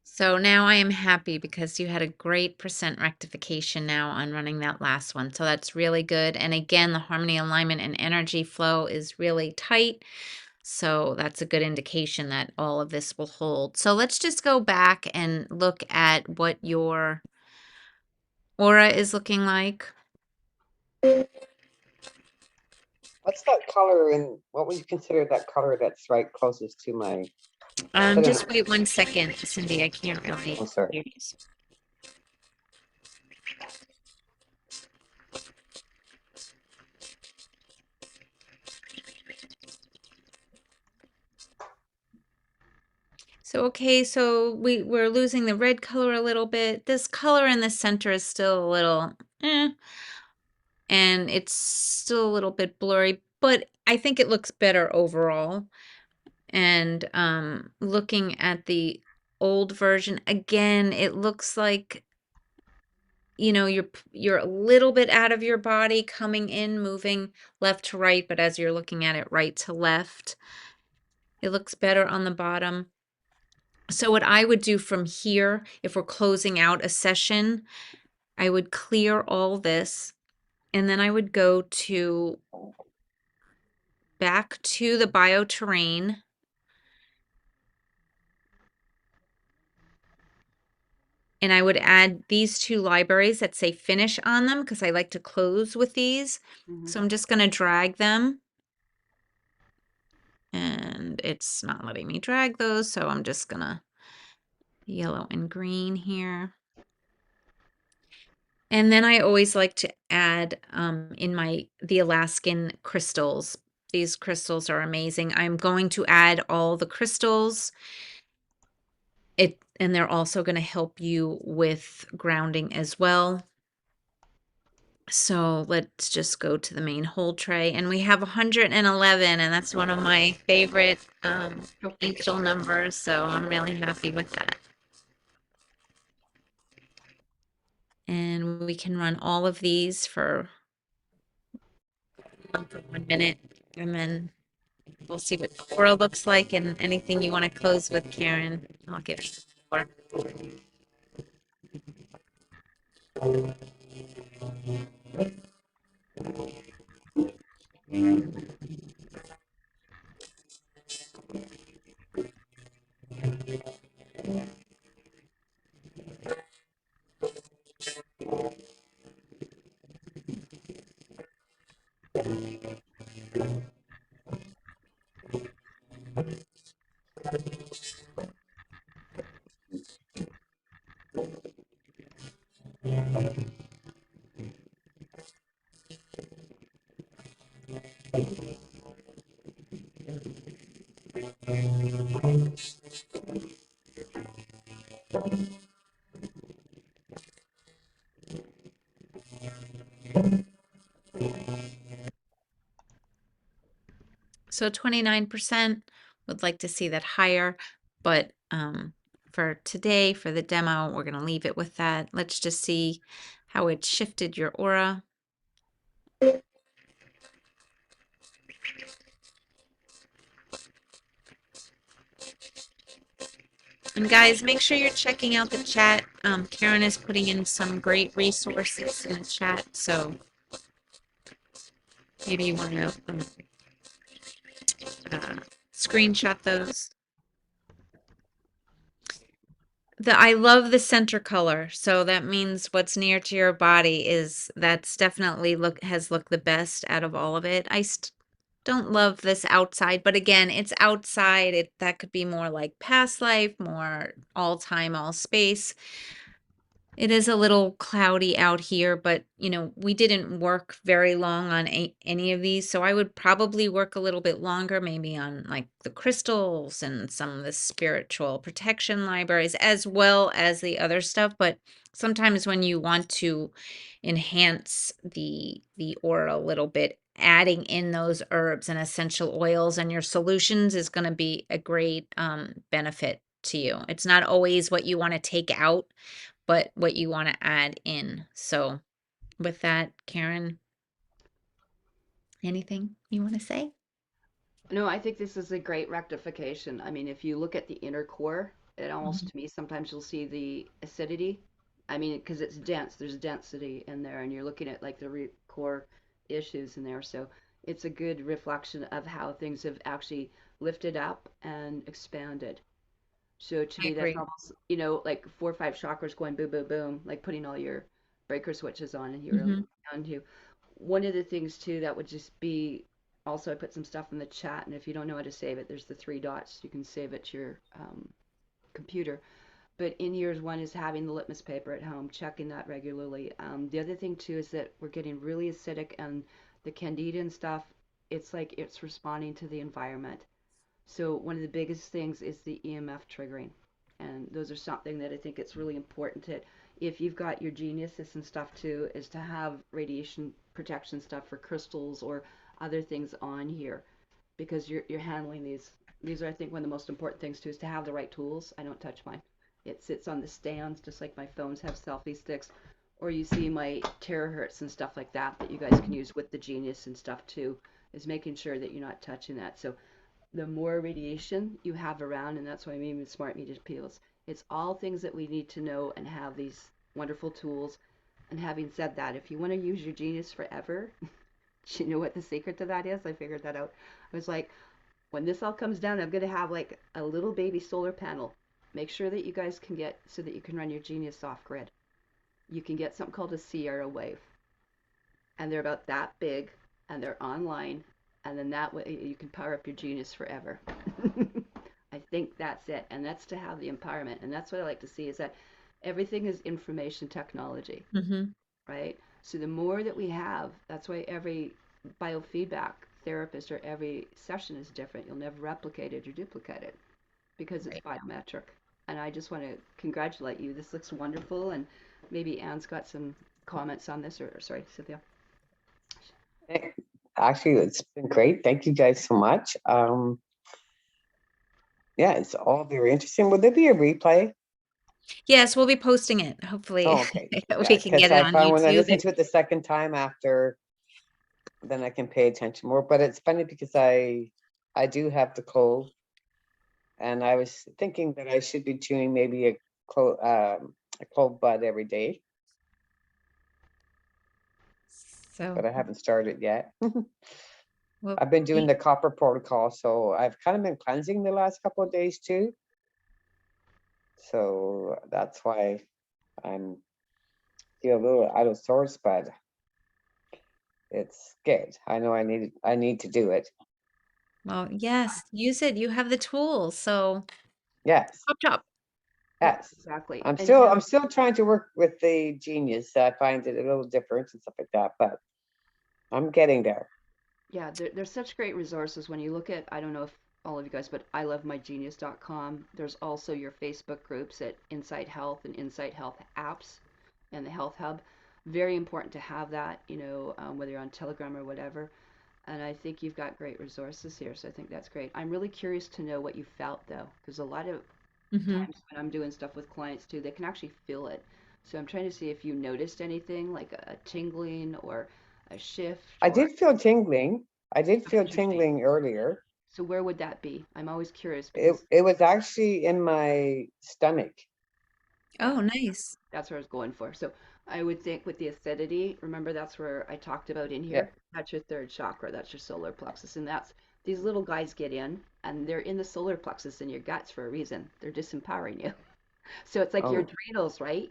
So now I am happy because you had a great percent rectification now on running that last one. So that's really good. And again, the harmony, alignment, and energy flow is really tight. So that's a good indication that all of this will hold. So let's just go back and look at what your aura is looking like. What's that color and what would you consider that color that's right closest to my, I don't Just know. wait 1 second, Cindy. I can't really Oh, sorry. hear you. So, okay, so we're losing the red color a little bit. This color in the center is still a little, and it's still a little bit blurry, but I think it looks better overall. And looking at the old version again, it looks like you're a little bit out of your body coming in, moving left to right, but as you're looking at it right to left, it looks better on the bottom. So what I would do from here, if we're closing out a session, I would clear all this, and then I would go to back to the bioterrain. And I would add these 2 libraries that say finish on them because I like to close with these. So I'm just going to drag them. And it's not letting me drag those, so I'm just going to yellow and green here. And then I always like to add in the Alaskan crystals. These crystals are amazing. I'm going to add all the crystals. And they're also going to help you with grounding as well. So let's just go to the main hold tray, and we have 111, and that's one of my favorite angel numbers. So I'm really happy with that. And we can run all of these for 1 minute, and then we'll see what the aura looks like. And anything you want to close with, Karen, I'll give you the floor. So 29%, would like to see that higher, but for today, for the demo, we're going to leave it with that. Let's just see how it shifted your aura. And guys, make sure you're checking out the chat. Karen is putting in some great resources in the chat, so maybe you want to screenshot those. I love the center color, so that means what's near to your body that's definitely has looked the best out of all of it. I don't love this outside, but again, it's outside. That could be more like past life, more all time, all space. It is a little cloudy out here, but we didn't work very long on any of these, so I would probably work a little bit longer, maybe on like the crystals and some of the spiritual protection libraries, as well as the other stuff. But sometimes when you want to enhance the aura a little bit, adding in those herbs and essential oils and your solutions is going to be a great benefit to you. It's not always what you want to take out, but what you wanna add in. So, with that, Karen, anything you wanna say? No, I think this is a great rectification. I mean, if you look at the inner core, it almost Mhm. to me sometimes you'll see the acidity. I mean, because it's dense, there's density in there, and you're looking at like the root core issues in there. So it's a good reflection of how things have actually lifted up and expanded. So to I me, that's agree. almost, like 4 or 5 chakras going boom, boom, boom, like putting all your breaker switches on and you're Mhm. on to. One of the things too that would just be also, I put some stuff in the chat, and if you don't know how to save it, there's the 3 dots. You can save it to your computer. But in years one is having the litmus paper at home, checking that regularly. The other thing too is that we're getting really acidic, and the candida and stuff, it's like it's responding to the environment. So one of the biggest things is the EMF triggering. And those are something that I think it's really important to, if you've got your geniuses and stuff too, is to have radiation protection stuff for crystals or other things on here because you're handling these. These are, I think, one of the most important things too is to have the right tools. I don't touch mine. It sits on the stands just like my phones have selfie sticks. Or you see my terahertz and stuff like that that you guys can use with the genius and stuff too, is making sure that you're not touching that. So the more radiation you have around, and that's why I mean with smart meter peels, it's all things that we need to know and have these wonderful tools. And having said that, if you want to use your genius forever, do you know what the secret to that is? I figured that out. I was like, when this all comes down, I'm going to have like a little baby solar panel. Make sure that you guys can get so that you can run your genius off grid. You can get something called a Sierra wave, and they're about that big, and they're online, and then that way you can power up your genius forever. I think that's it, and that's to have the empowerment, and that's what I like to see is that everything is information technology, Mhm. right? So the more that we have, that's why every biofeedback therapist or every session is different. You'll never replicate it or duplicate it because it's Right. biometric. And I just want to congratulate you. This looks wonderful, and maybe Anne's got some comments on this, or sorry, Cynthia. Eh, Actually, it's been great. Thank you guys so much. Yeah, it's all very interesting. Would there be a replay? Yes, we'll be posting it. Hopefully, Oh, okay. we Yeah, can because get it I on found when I YouTube. listen to it the second time after, then I can pay attention more. But it's funny because I do have the cold, and I was thinking that I should be doing maybe a cold bud every day, but So, I haven't started yet. well, I've been doing we the copper protocol, so I've kind of been cleansing the last couple of days too. So that's why I'm feel a little out of sorts, but it's good. I know I need to do it. well, yes, use it. You have the tools, so Yes, chop chop. Yep, yes. exactly. I'm And you still know, I'm still trying to work with the genius. I find it a little different and stuff like that, but I'm getting there. yeah, there's such great resources when you look at, I don't know if all of you guys, but ilovemygenius.com. There's also your Facebook groups at Insight Health and Insight Health apps and the Health Hub. Very important to have that, whether you're on Telegram or whatever. And I think you've got great resources here, so I think that's great. I'm really curious to know what you felt though, because a lot of Mhm. times when I'm doing stuff with clients too, they can actually feel it. So I'm trying to see if you noticed anything like a tingling or a shift I or did feel tingling. I did that's feel interesting. tingling earlier. So where would that be? I'm always curious It because it was actually in my stomach. yeah, Oh, nice. that's what I was going for. So I would think with the acidity, remember that's where I talked about in Yeah. here. That's your third chakra. That's your solar plexus, and that's these little guys get in, and they're in the solar plexus in your guts for a reason. They're disempowering you. So it's like your Oh, adrenals, right?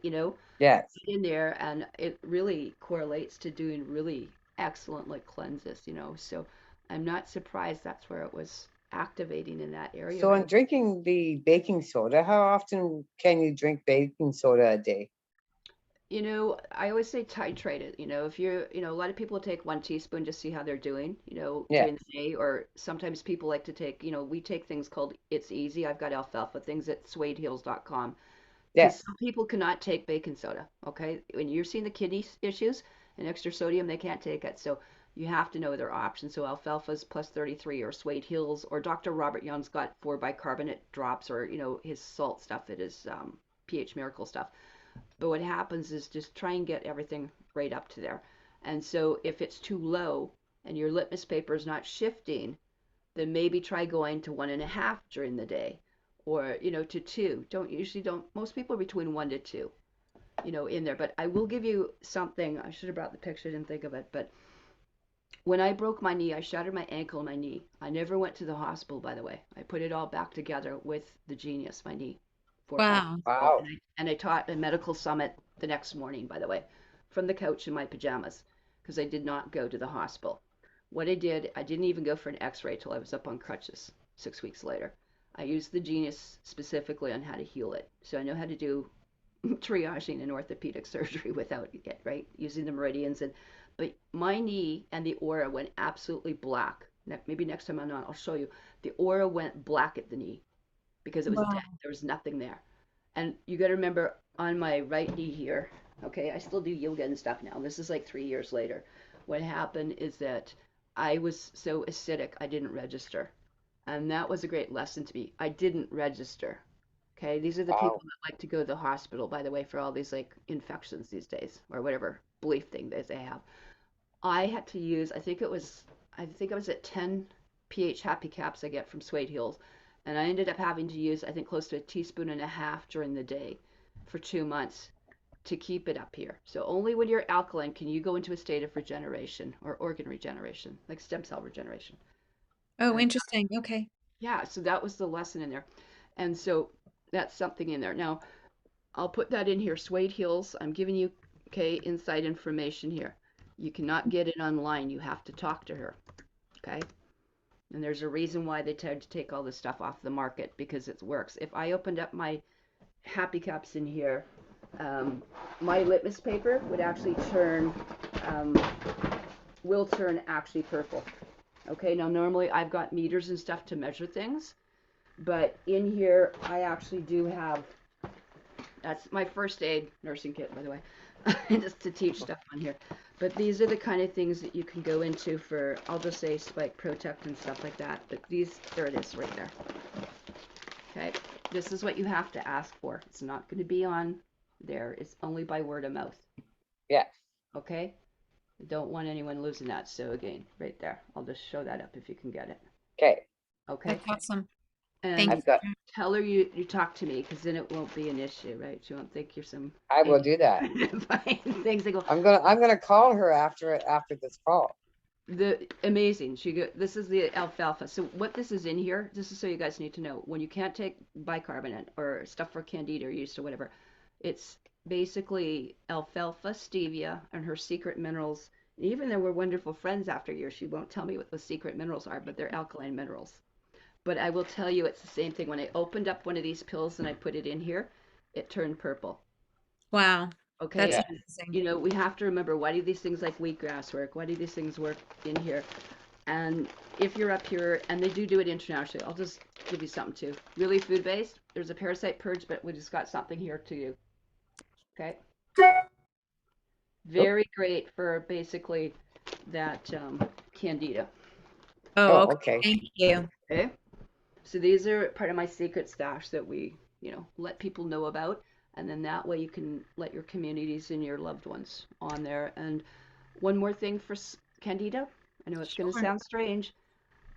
yes. In there, and it really correlates to doing really excellent like cleanses. So I'm not surprised that's where it was activating in that area So in right. drinking the baking soda, how often can you drink baking soda a day? You know, I always say titrate it. You know, if you're, you know, a lot of people take 1 teaspoon to see how they're doing, you know, Yeah, during the day, or sometimes people like to take, you know, we take things called It's Easy. I've got alfalfa things at suedeheals.com yeah. because some people cannot take baking soda. Okay, when you're seeing the kidney issues and extra sodium, they can't take it. So you have to know their options. So alfalfa's plus 33, or Suede Hills, or Dr. Robert Young's got 4 bicarbonate drops, or you know his salt stuff that is pH Miracle stuff. But what happens is just try and get everything right up to there. And so if it's too low and your litmus paper is not shifting, then maybe try going to 1.5 during the day, or you know, to 2. Don't most people are between 1 to 2, you know, in there. But I will give you something. I should have brought the picture, didn't think of it. But when I broke my knee, I shattered my ankle and my knee. I never went to the hospital, by the way. I put it all back together with the Genius, my knee, 4 5 Wow. years ago. Wow. And I taught a medical summit the next morning, by the way, from the couch in my pajamas, because I did not go to the hospital. What I did, I didn't even go for an x-ray till I was up on crutches 6 weeks later. I used the Genius specifically on how to heal it. So I know how to do triaging and orthopedic surgery without it, right? Using the meridians. And but my knee and the aura went absolutely black. Maybe next time I'll show you. The aura went black at the knee because it was dead. Wow. There was nothing there. And you got to remember, on my right knee here, okay, I still do yoga and stuff now. This is like 3 years later. What happened is that I was so acidic, I didn't register. And that was a great lesson to me. I didn't register. Okay, these are the people Wow. that like to go to the hospital, by the way, for all these like infections these days, or whatever belief thing that they have. I had to use, I think I was at 10 pH happy caps I get from Suede Heals, and I ended up having to use, I think, close to a teaspoon and a half during the day for 2 months to keep it up here. So only when you're alkaline can you go into a state of regeneration or organ regeneration, like stem cell regeneration. Oh, And interesting. Okay. yeah, so that was the lesson in there. And so that's something in there. Now, I'll put that in here. Suede Heels. I'm giving you, okay, inside information here. You cannot get it online. You have to talk to her, okay? And there's a reason why they tried to take all this stuff off the market, because it works. If I opened up my Happy Cups in here, um, my litmus paper would actually um, turn actually purple. Okay, now normally I've got meters and stuff to measure things, but in here I actually do have, that's my first aid nursing kit, by the way, just to teach stuff on here. But these are the kind of things that you can go into for, I'll just say spike protect and stuff like that. But these, there it is right there. Okay, this is what you have to ask for. It's not going to be on there. It's only by word of mouth. Yeah. Okay, I don't want anyone losing that. So again, right there, I'll just show that up if you can get it. Okay. Okay, That's awesome. Thank and you. I've got, tell her you talk to me, because then it won't be an issue, right? She won't think you're some I will idiot do that. buying things. They go, I'm gonna call her after this call. the amazing. This is the alfalfa. So what this is in here, this is so you guys need to know. When you can't take bicarbonate or stuff for Candida or yeast or whatever, it's basically alfalfa, stevia, and her secret minerals. Even though we're wonderful friends after years, she won't tell me what the secret minerals are, but they're alkaline minerals. But I will tell you, it's the same thing. When I opened up one of these pills and I put it in here, it turned purple. Wow. Okay, That's Yeah. and amazing. you know, we have to remember, why do these things like wheatgrass work? Why do these things work in here? And if you're up here, and they do it internationally, I'll just give you something too. Really food based. There's a parasite purge, but we just got something here to you. Okay, Oh, very great for basically that candida. Oh, oh, okay. okay. Thank you. Okay, so these are part of my secret stash that we, you know, let people know about, and then that way you can let your communities and your loved ones on there. And one more thing for Candida. I know it's going to Sure. sound strange,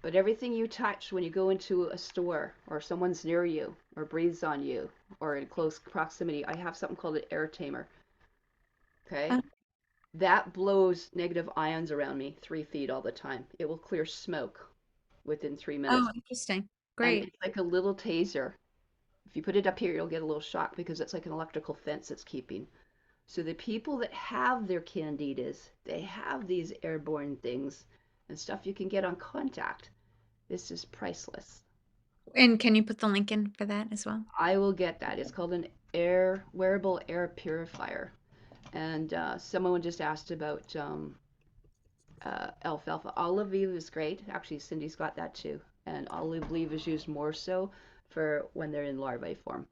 but everything you touch when you go into a store, or someone's near you or breathes on you or in close proximity, I have something called an air tamer. Okay? Oh, That blows negative ions around me 3 feet all the time. It will clear smoke within 3 minutes. oh, interesting. And Great. it's like a little taser. If you put it up here, you'll get a little shock because it's like an electrical fence it's keeping. So the people that have their candidas, they have these airborne things and stuff you can get on contact. This is priceless. And can you put the link in for that as well? I will get that. It's called an wearable air purifier. And someone just asked about alfalfa. Olive leaf is great. Actually, Cindy's got that too. And olive leaf is used more so for when they're in larvae form.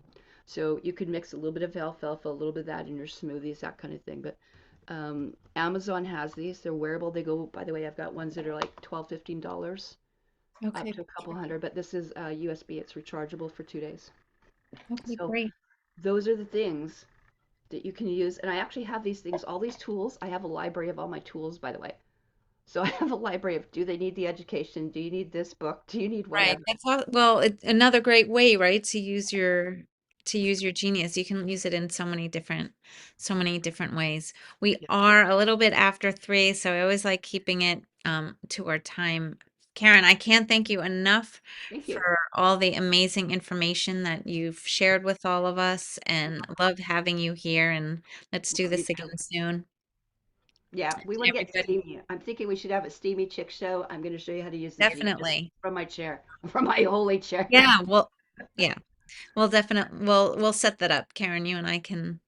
So you could mix a little bit of alfalfa, a little bit of that in your smoothies, that kind of thing. But Amazon has these. They're wearable. They go, by the way, I've got ones that are like $12, $15, up Okay. to a couple hundred. But this is USB. It's rechargeable for 2 days. Okay, So great. those are the things that you can use. And I actually have these things, all these tools. I have a library of all my tools, by the way. So I have a library of, do they need the education? Do you need this book? Do you need Right. whatever? That's all, well, it's another great way, right, to use your genius. You can use it in so many different ways. We Yeah. are a little bit after 3, so I always like keeping it to our time. Karen, I can't thank you enough Thank you. for all the amazing information that you've shared with all of us, and love having you here, and let's do You this too. again soon. Yeah, we want to get Everybody, steamy. I'm thinking we should have a steamy chick show. I'm going to show you how to use the genius definitely. from my chair, from my holy chair. Yeah, well, yeah. We'll definitely we'll set that up. Karen, you and I can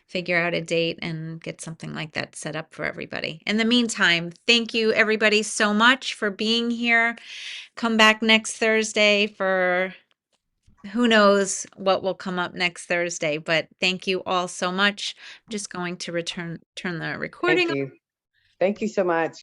figure out a date and get something like that set up for everybody. In the meantime, thank you everybody so much for being here. Come back next Thursday for who knows what will come up next Thursday, but thank you all so much. I'm just going to turn the Thank recording. you. Thank you so much.